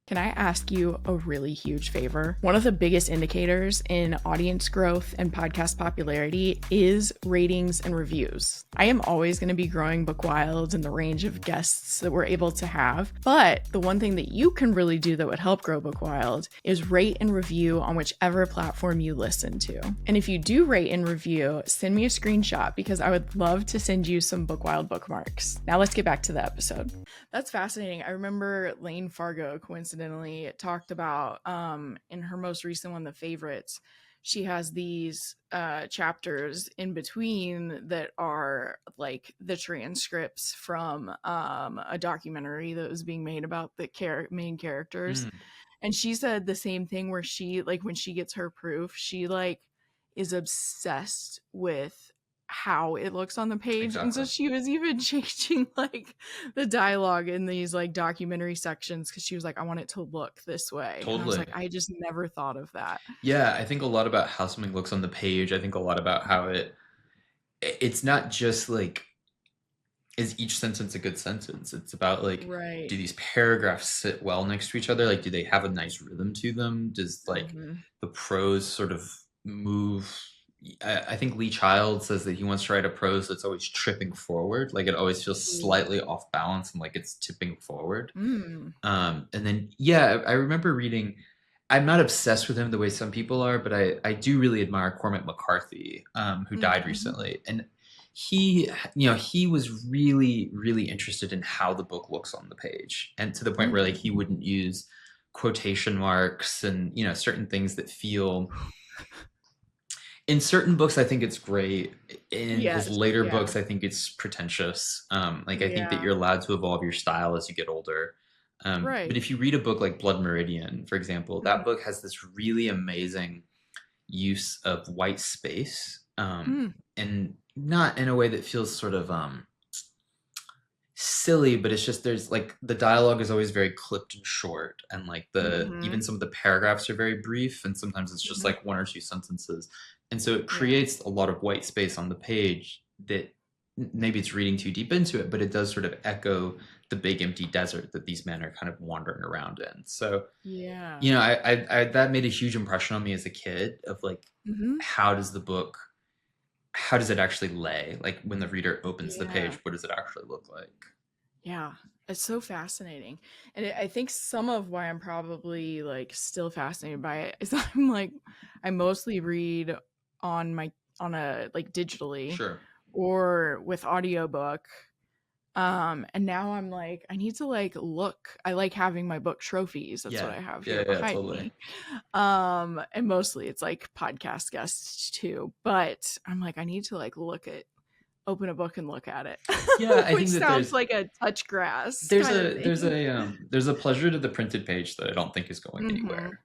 Can I ask you a really huge favor? One of the biggest indicators in audience growth and podcast popularity is ratings and reviews. I am always going to be growing Book Wild and the range of guests that we're able to have. But the one thing that you can really do that would help grow Book Wild is rate and review on whichever platform you listen to. And if you do rate and review, send me a screenshot, because I would love to send you some Book Wild bookmarks. Now let's get back to the episode. That's fascinating. I remember Lane Fargo coincidentally talked about in her most recent one, The Favorites, she has these chapters in between that are like the transcripts from a documentary that was being made about the main characters. Mm, And she said the same thing, where she, like, when she gets her proof, she like is obsessed with how it looks on the page. And so exactly. she was even changing like the dialogue in these like documentary sections, because she was like, I want it to look this way. And I was Totally. like, I just never thought of that. Yeah, I think a lot about how something looks on the page. I think a lot about how it's not just like, is each sentence a good sentence? It's about like, Right. do these paragraphs sit well next to each other? Like, do they have a nice rhythm to them? Does like Hmm. the prose sort of move? I think Lee Child says that he wants to write a prose that's always tripping forward. Like it always feels slightly off balance and like it's tipping forward. Mm. And then, yeah, I remember reading, I'm not obsessed with him the way some people are, but I do really admire Cormac McCarthy, who died Hmm. recently. And he was really, really interested in how the book looks on the page, and to the point where like he wouldn't use quotation marks and, certain things that feel, in certain books, I think it's great. In his Yes. later Yeah. books, I think it's pretentious. Like I think that Yeah. you're allowed to evolve your style as you get older. But Right. if you read a book like Blood Meridian, for example, that Mhm. book has this really amazing use of white space, Mm. and not in a way that feels sort of silly, but it's just, there's like, the dialogue is always very clipped and short, and like even Mhm. some of the paragraphs are very brief, and sometimes it's just Mhm. like one or two sentences, and so it Yeah. creates a lot of white space on the page that maybe it's reading too deep into it, but it does sort of echo the big empty desert that these men are kind of wandering around in. So Yeah. I that made a huge impression on me as a kid, of like, Mhm. how does the book, how does it actually lay, like when the reader opens the Yeah. page, what does it actually look like? Yeah. It's so fascinating. And I think some of why I'm probably like still fascinated by it is I'm like, I mostly read on my, on a like digitally Sure. or with audiobook. And now I'm like, I need to like look. I like having my book trophies. That's what Yeah. I have Yeah, here yeah, behind totally. me. And mostly it's like podcast guests too. But I'm like, I need to like open a book and look at it. Yeah, I Which think that sounds like a touch grass kind of thing. there's a pleasure to the printed page that I don't think is going Hmm. anywhere.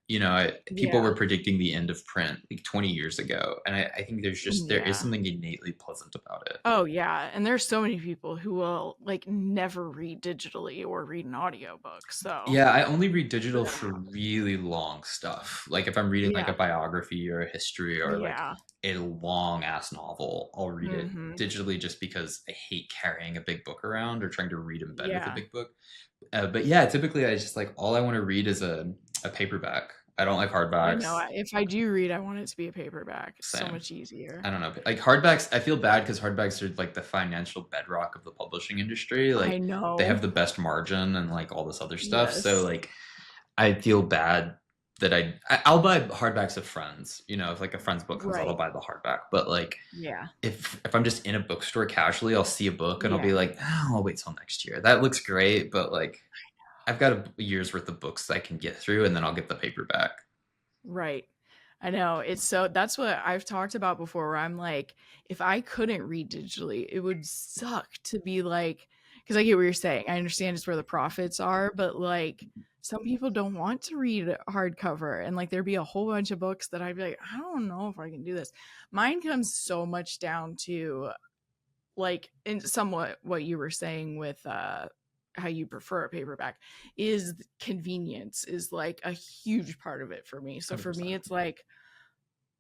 People Yeah. were predicting the end of print like 20 years ago, and I think there is Yeah. something innately pleasant about it. Oh yeah. And there's so many people who will like never read digitally or read an audiobook. So Yeah, I only read for digital them for it helps. really long stuff. Like if I'm reading like Yeah. a biography or a history or like Yeah. a long ass novel, I'll read it Hmm. digitally, just because I hate carrying a big book around or trying to read in bed with a Yeah. big book. But yeah, typically I just like, all I want to read is a paperback. I don't like I know. hardbacks. If I do read, I want it to be a paperback. It's so Same. much easier. I don't know. Like hardbacks, I feel bad because hardbacks are like the financial bedrock of the publishing industry. I Like they know. have the best margin and like all this other stuff. So Yes. like I feel bad that I'll buy hardbacks of friends. If like a friend's book comes out, I'll Right. buy the hardback. But like Yeah. if I'm just in a bookstore casually, I'll see a book and I'll Yeah. be like, oh, I'll wait till next year. That looks great, but like I've got a year's worth of books that I can get through, and then I'll get the paperback. Right. I know. It's so that's what I've talked about before where I'm like, if I couldn't read digitally, it would suck to be like, because I get what you're saying. I understand it's where the profits are, but like some people don't want to read hardcover and like there'd be a whole bunch of books that I'd be like, I don't know if I can do this. Mine comes so much down to like in somewhat what you were saying with how you prefer a paperback is convenience is like a huge part of it for me. So for me 100%. it's like,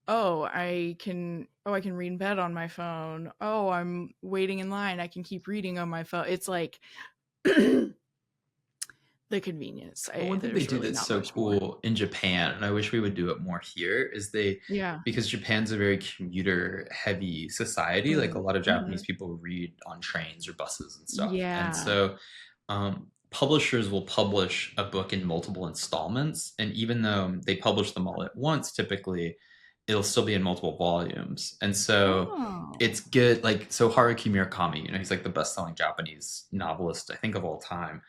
I can read in bed on my phone. Oh, I'm waiting in line, I can keep reading on my phone. It's like the convenience. Well, one thing they There's do really that's not so much more. cool in Japan, and I wish we would do it more here, is they, Yeah. because Japan's a very commuter heavy society, like a lot of Mm-hmm. Japanese people read on trains or buses and stuff. And Yeah. so publishers will publish a book in multiple installments. And even though they publish them all at once, typically it'll still be in multiple volumes. And so Oh. it's good. Like, so Haruki Murakami, he's like the best selling Japanese novelist, I think, of all time.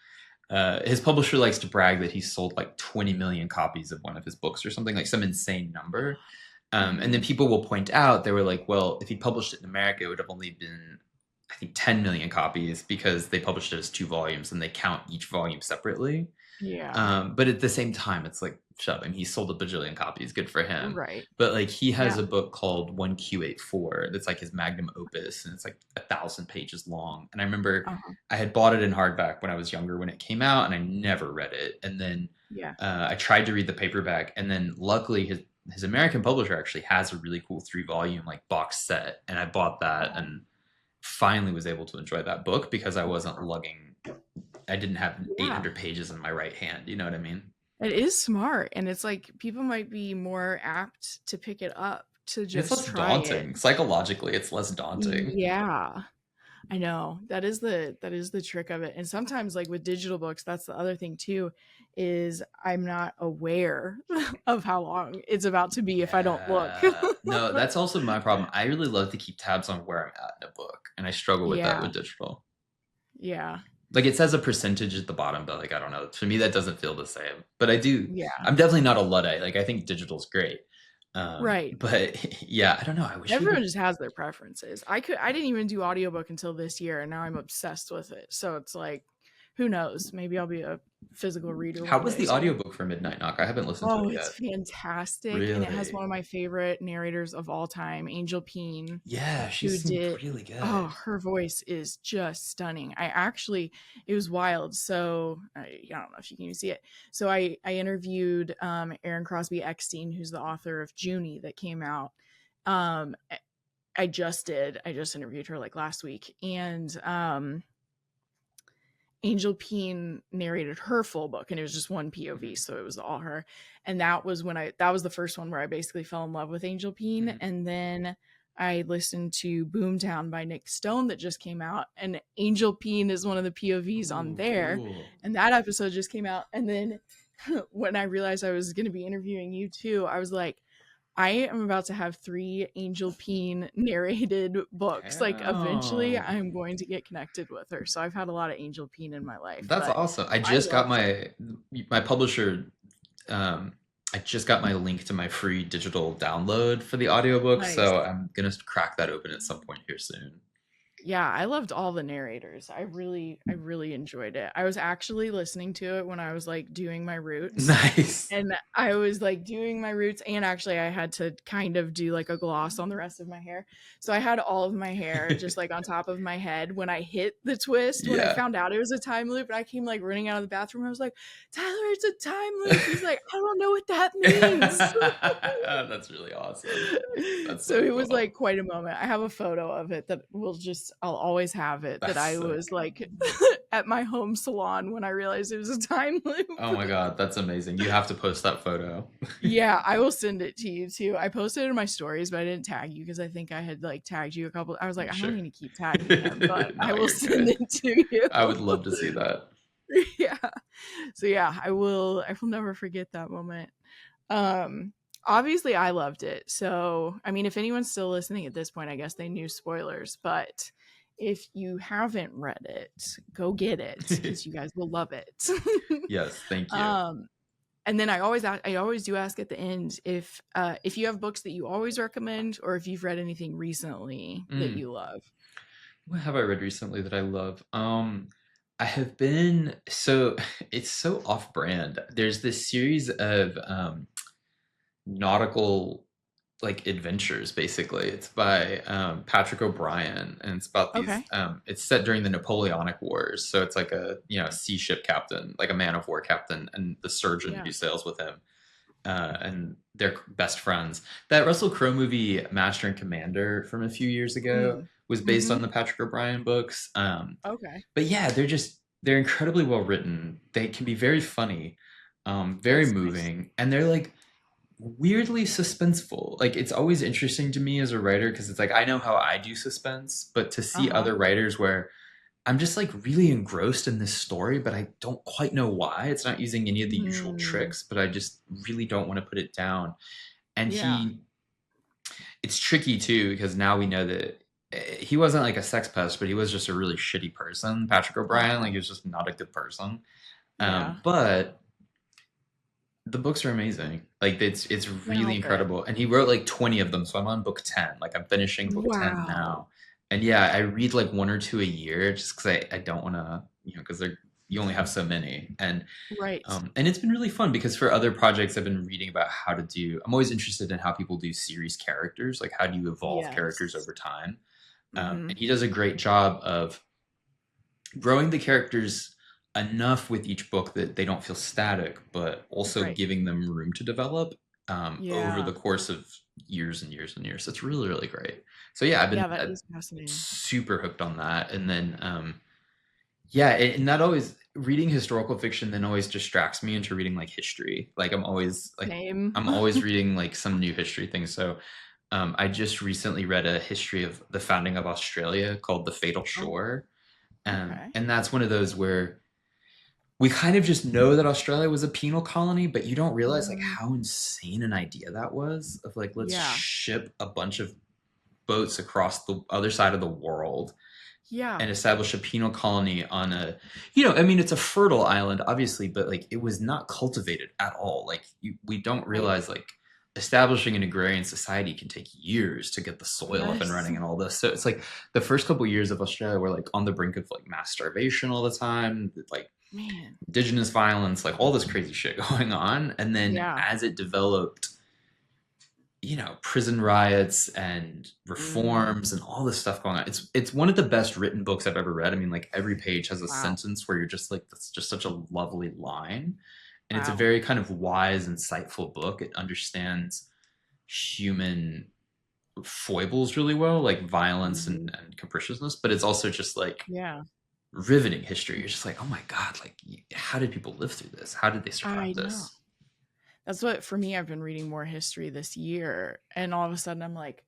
His publisher likes to brag that he sold like 20 million copies of one of his books or something, like some insane number. And then Mm-hmm. people will point out, they were like, well, if he published it in America, it would have only been, I think, 10 million copies because they published it as 2 volumes and they count each volume separately. Yeah. But at the same time, it's like, shut him. He sold a bajillion copies. Good for him. Right. But like, he has Yeah. a book called 1Q84 that's like his magnum opus, and it's like 1,000 pages long. And I remember Uh-huh. I had bought it in hardback when I was younger when it came out, and I never read it. And then Yeah. I tried to read the paperback, and then luckily his American publisher actually has a really cool 3 volume like box set, and I bought that Oh. and finally was able to enjoy that book because I wasn't lugging. I didn't have Yeah. 800 pages in my right hand. You know what I mean? It is smart, and it's like people might be more apt to pick it up to It's just less try it. daunting. Psychologically, it's less daunting. Yeah. I know. That is the trick of it. And sometimes like with digital books, that's the other thing too, is I'm not aware of how long it's about to be if I don't look. Yeah. No, that's also my problem. I really love to keep tabs on where I'm at in a book, and I struggle with that Yeah. with digital. Yeah. Like, it says a percentage at the bottom, but like, I don't know. To me, that doesn't feel the same. But I do. Yeah. I'm definitely not a luddite. Like, I think digital's great. Right. But yeah, I don't know. I wish we Everyone would. just has their preferences. I didn't even do audiobook until this year and now I'm obsessed with it. So it's like who knows? Maybe I'll be a physical reader How one was day. the So audiobook for Midnight Knock? I haven't listened to oh, it it's yet. fantastic. And it has Really? one of my favorite narrators of all time, Angel Peen, Yeah, she who seemed did really oh, good. her voice is just stunning. I actually it was wild. So I don't know if you can even see it. So I interviewed Erin Crosby Eckstein, who's the author of Junie that came out. Um I just interviewed her like last week. And Angel Peen narrated her full book and it was just one POV, Mhm, so it was all her. And that was the first one where I basically fell in love with Angel Peen. mhm. And then I listened to Boomtown by Nick Stone that just came out, and Angel Peen is one of the POVs on Ooh, there. cool. And that episode just came out. And then when I realized I was going to be interviewing you too, I was like, I am about to have 3 Angel Peen narrated books. Like eventually Damn. I'm going to get connected with her. So I've had a lot of Angel Peen in my life, That's but awesome. I I just got loved it. my publisher. Um, I just got my link to my free digital download for the audiobook, Nice. so I'm gonna crack that open at some point here soon. Yeah, I loved all the narrators. I really enjoyed it. I was actually listening to it when I was like doing my roots. Nice. And I was like doing my roots, and actually I had to kind of do like a gloss on the rest of my hair. So I had all of my hair just like on top of my head when I hit the twist, when I Yeah. found out it was a time loop, and I came like running out of the bathroom. I was like, "Tyler, it's a time loop." He's like, "I don't know what that means." That's really awesome. That's So so it was cool. like quite a moment. I have a photo of it that I'll always have it, that That's I sick. was like at my home salon when I realized it was a time loop. Oh my god, that's amazing. You have to post that photo. Yeah, I will send it to you too. I posted it in my stories, but I didn't tag you because I think I had like tagged you a couple. I was like, I Sure. don't need to keep tagging him, but No, I will you're send good. it to you. I would love to see that. Yeah. So yeah, I will never forget that moment. Um Obviously I loved it. So, I mean, if anyone's still listening at this point, I guess they knew spoilers, but if you haven't read it, go get it cuz you guys will love it. Yes, thank you. um And then I always do ask at the end if you have books that you always recommend, or if you've read anything recently that Mm. you love. What have I read recently that I love? I have been so it's so off-brand. There's this series of nautical like adventures basically. It's by Patrick O'Brien, and it's about these Okay. it's set during the Napoleonic Wars. So it's like a, sea ship captain, like a man of war captain, and the surgeon Yeah. who sails with him. And they're best friends. That Russell Crowe movie, Master and Commander, from a few years ago, Mm. was based Mm-hmm. on the Patrick O'Brien books. Okay. But yeah, they're incredibly well written. They can be very funny, very That's nice. moving, and they're like weirdly suspenseful. Like it's always interesting to me as a writer because it's like I know how I do suspense, but to see Uh-huh. other writers where I'm just like really engrossed in this story, but I don't quite know why. It's not using any of the usual Mm. tricks, but I just really don't want to put it down. And Yeah. it's tricky too, because now we know that he wasn't like a sex pest, but he was just a really shitty person. Patrick O'Brien, like Uh-huh. he was just not a good person. Yeah. But the books are amazing. Like it's Can't really help it. incredible. And he wrote like 20 of them, so I'm on book 10. Like I'm finishing book 10 Wow. now. And yeah, I read like one or two a year just because I don't want to, because they're you only have so many. Right. And it's been really fun because for other projects I've been reading about how to do. I'm always interested in how people do series characters, like how do you evolve characters Yes. over time. Mm-hmm. And he does a great job of growing the characters enough with each book that they don't feel static, but also Right. giving them room to develop over Yeah. the course of years and years and years. It's really, really great. So yeah, I've Yeah, been that is fascinating. super hooked on that. And then yeah, and that always reading historical fiction then always distracts me into reading like history. Like Same. I'm always reading like some new history thing. So I just recently read a history of the founding of Australia called The Fatal Oh, Shore. okay. And that's one of those where we kind of just know that Australia was a penal colony, but you don't realize like Mhm. how insane an idea that was of like, let's Yeah. ship a bunch of boats across the other side of the world Yeah. and establish a penal colony on I mean, it's a fertile island, obviously, but like it was not cultivated at all. Like we don't Right. realize like establishing an agrarian society can take years to get the soil up and Yes. running and all this. So it's like the first couple of years of Australia were like on the brink of like mass starvation all the time, like Man. indigenous violence, like all this crazy shit going on. And then Yeah. as it developed, prison riots and Mhm. reforms and all this stuff going on. It's one of the best written books I've ever read. I mean, like every page has a Wow. sentence where you're just like, that's just such a lovely line. And it's a Wow. very kind of wise, insightful book. It understands human foibles really well, like violence Mhm. and capriciousness, but it's also just like Yeah. riveting history. You're just like, oh my God, like how did people live through this? How did they survive I know. this? That's what for me, I've been reading more history this year, and all of a sudden I'm like,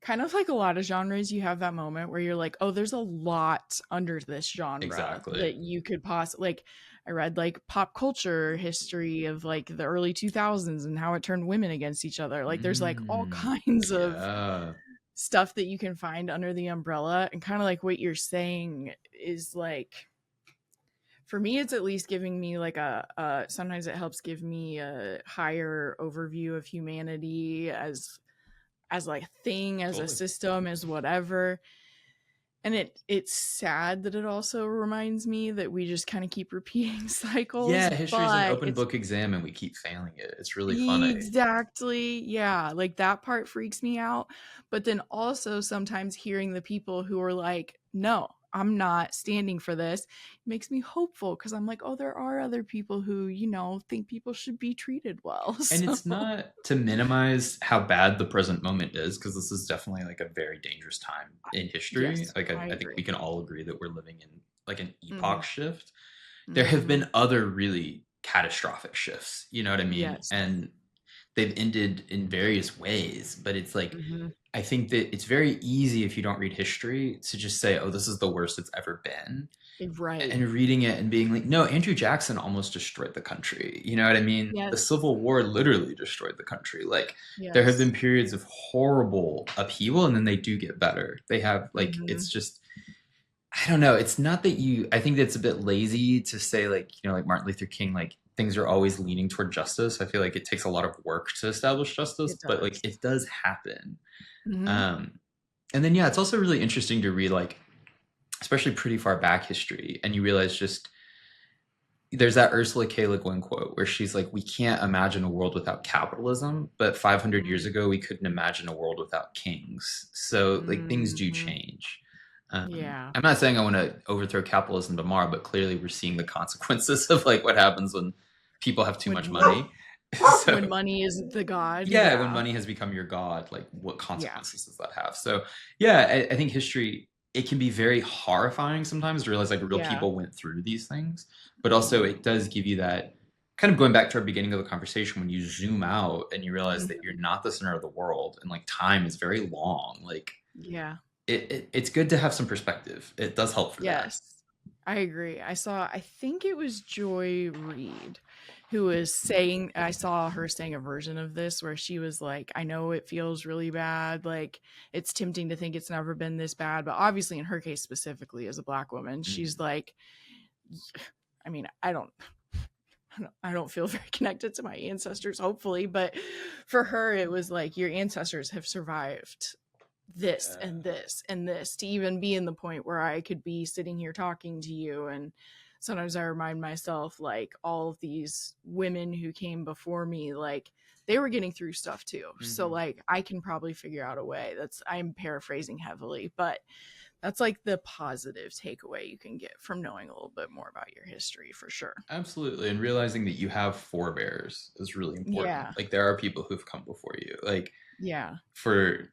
kind of like a lot of genres, you have that moment where you're like, oh, there's a lot under this genre Exactly. that you could possibly like. I read like pop culture history of like the early 2000s and how it turned women against each other. Like there's like all kinds of Yeah. stuff that you can find under the umbrella, and kind of like what you're saying is like, for me it's at least giving me like sometimes it helps give me a higher overview of humanity as like a thing, as a Totally. system, as whatever. And it's sad that it also reminds me that we just kind of keep repeating cycles, Yeah, history is an but open it's book exam and we keep failing it. It's really funny. exactly, yeah, like that part freaks me out. But then also sometimes hearing the people who are like, no, I'm not standing for this, makes me hopeful, because I'm like, oh, there are other people who, think people should be treated well. And So it's not to minimize how bad the present moment is, because this is definitely like a very dangerous time in history. yes, Like I I think we agree. can all agree that we're living in like an Mm-hmm. epoch shift. There have Mm-hmm. been other really catastrophic shifts, you know what I mean? Yes. And they've ended in various ways, but it's like Mm-hmm. I think that it's very easy if you don't read history to just say, "Oh, this is the worst it's ever been." Right. And reading it and being like, "No, Andrew Jackson almost destroyed the country." You know what I mean? The Yes. Civil War literally destroyed the country. Like there have Yes. been periods of horrible upheaval and then they do get better. They have like Mm-hmm. it's just I don't know. It's not that I think that's a bit lazy to say like, like Martin Luther King like things are always leaning toward justice. I feel like it takes a lot of work to establish justice, It but like does. it does happen. Hmm. Um, and then yeah, it's also really interesting to read like, especially pretty far back history, and you realize just there's that Ursula K. Le Guin quote where she's like, "We can't imagine a world without capitalism, but 500 years ago we couldn't imagine a world without kings." So like things do Hmm. change. Yeah. I'm not saying I want to overthrow capitalism tomorrow, but clearly we're seeing the consequences of like what happens when people have too much When money. when So money isn't the god. yeah, when Yeah. money has become your god, like what Yeah. consequences does that have? So yeah, I think history, it can be very horrifying sometimes to realize like real Yeah. people went through these things, but also it does give you that kind of going back to our beginning of the conversation when you zoom out and you realize that Mhm. you're not the center of the world and like time is very long. Like Yeah. it's good to have some perspective. It does help for that. Yes. I agree. I think it was Joy Reid who was saying, I saw her saying a version of this where she was like, I know it feels really bad. Like, it's tempting to think it's never been this bad. But obviously, in her case specifically, as a Black woman, she's Mhm. like, I mean, I don't feel very connected to my ancestors, hopefully, but for her, it was like your ancestors have survived this Yeah. and this and this to even be in the point where I could be sitting here talking to you. And sometimes I remind myself, like, all of these women who came before me, like, they were getting through stuff too. So, Mhm. like, I can probably figure out a way. I'm paraphrasing heavily, but that's like the positive takeaway you can get from knowing a little bit more about your history for sure. Absolutely. And realizing that you have forebears is really important. Yeah. Like there are people who've come before you. Like Yeah. for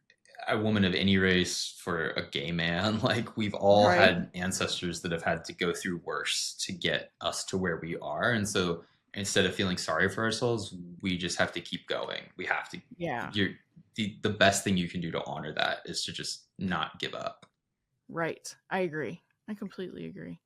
a woman of any race, for a gay man, like we've all Right. had ancestors that have had to go through worse to get us to where we are. And so instead of feeling sorry for ourselves, we just have to keep going. We have to, Yeah. you're the best thing you can do to honor that is to just not give up. Right. I agree. I completely agree.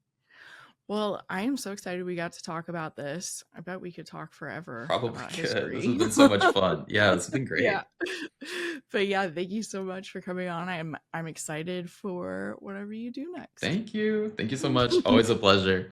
Well, I am so excited we got to talk about this. I bet we could talk forever Probably about good. This has history. been so much fun. Yeah, it's been Yeah. great. But yeah, thank you so much for coming on. I'm excited for whatever you do next. Thank you. Thank you so much. Always a pleasure.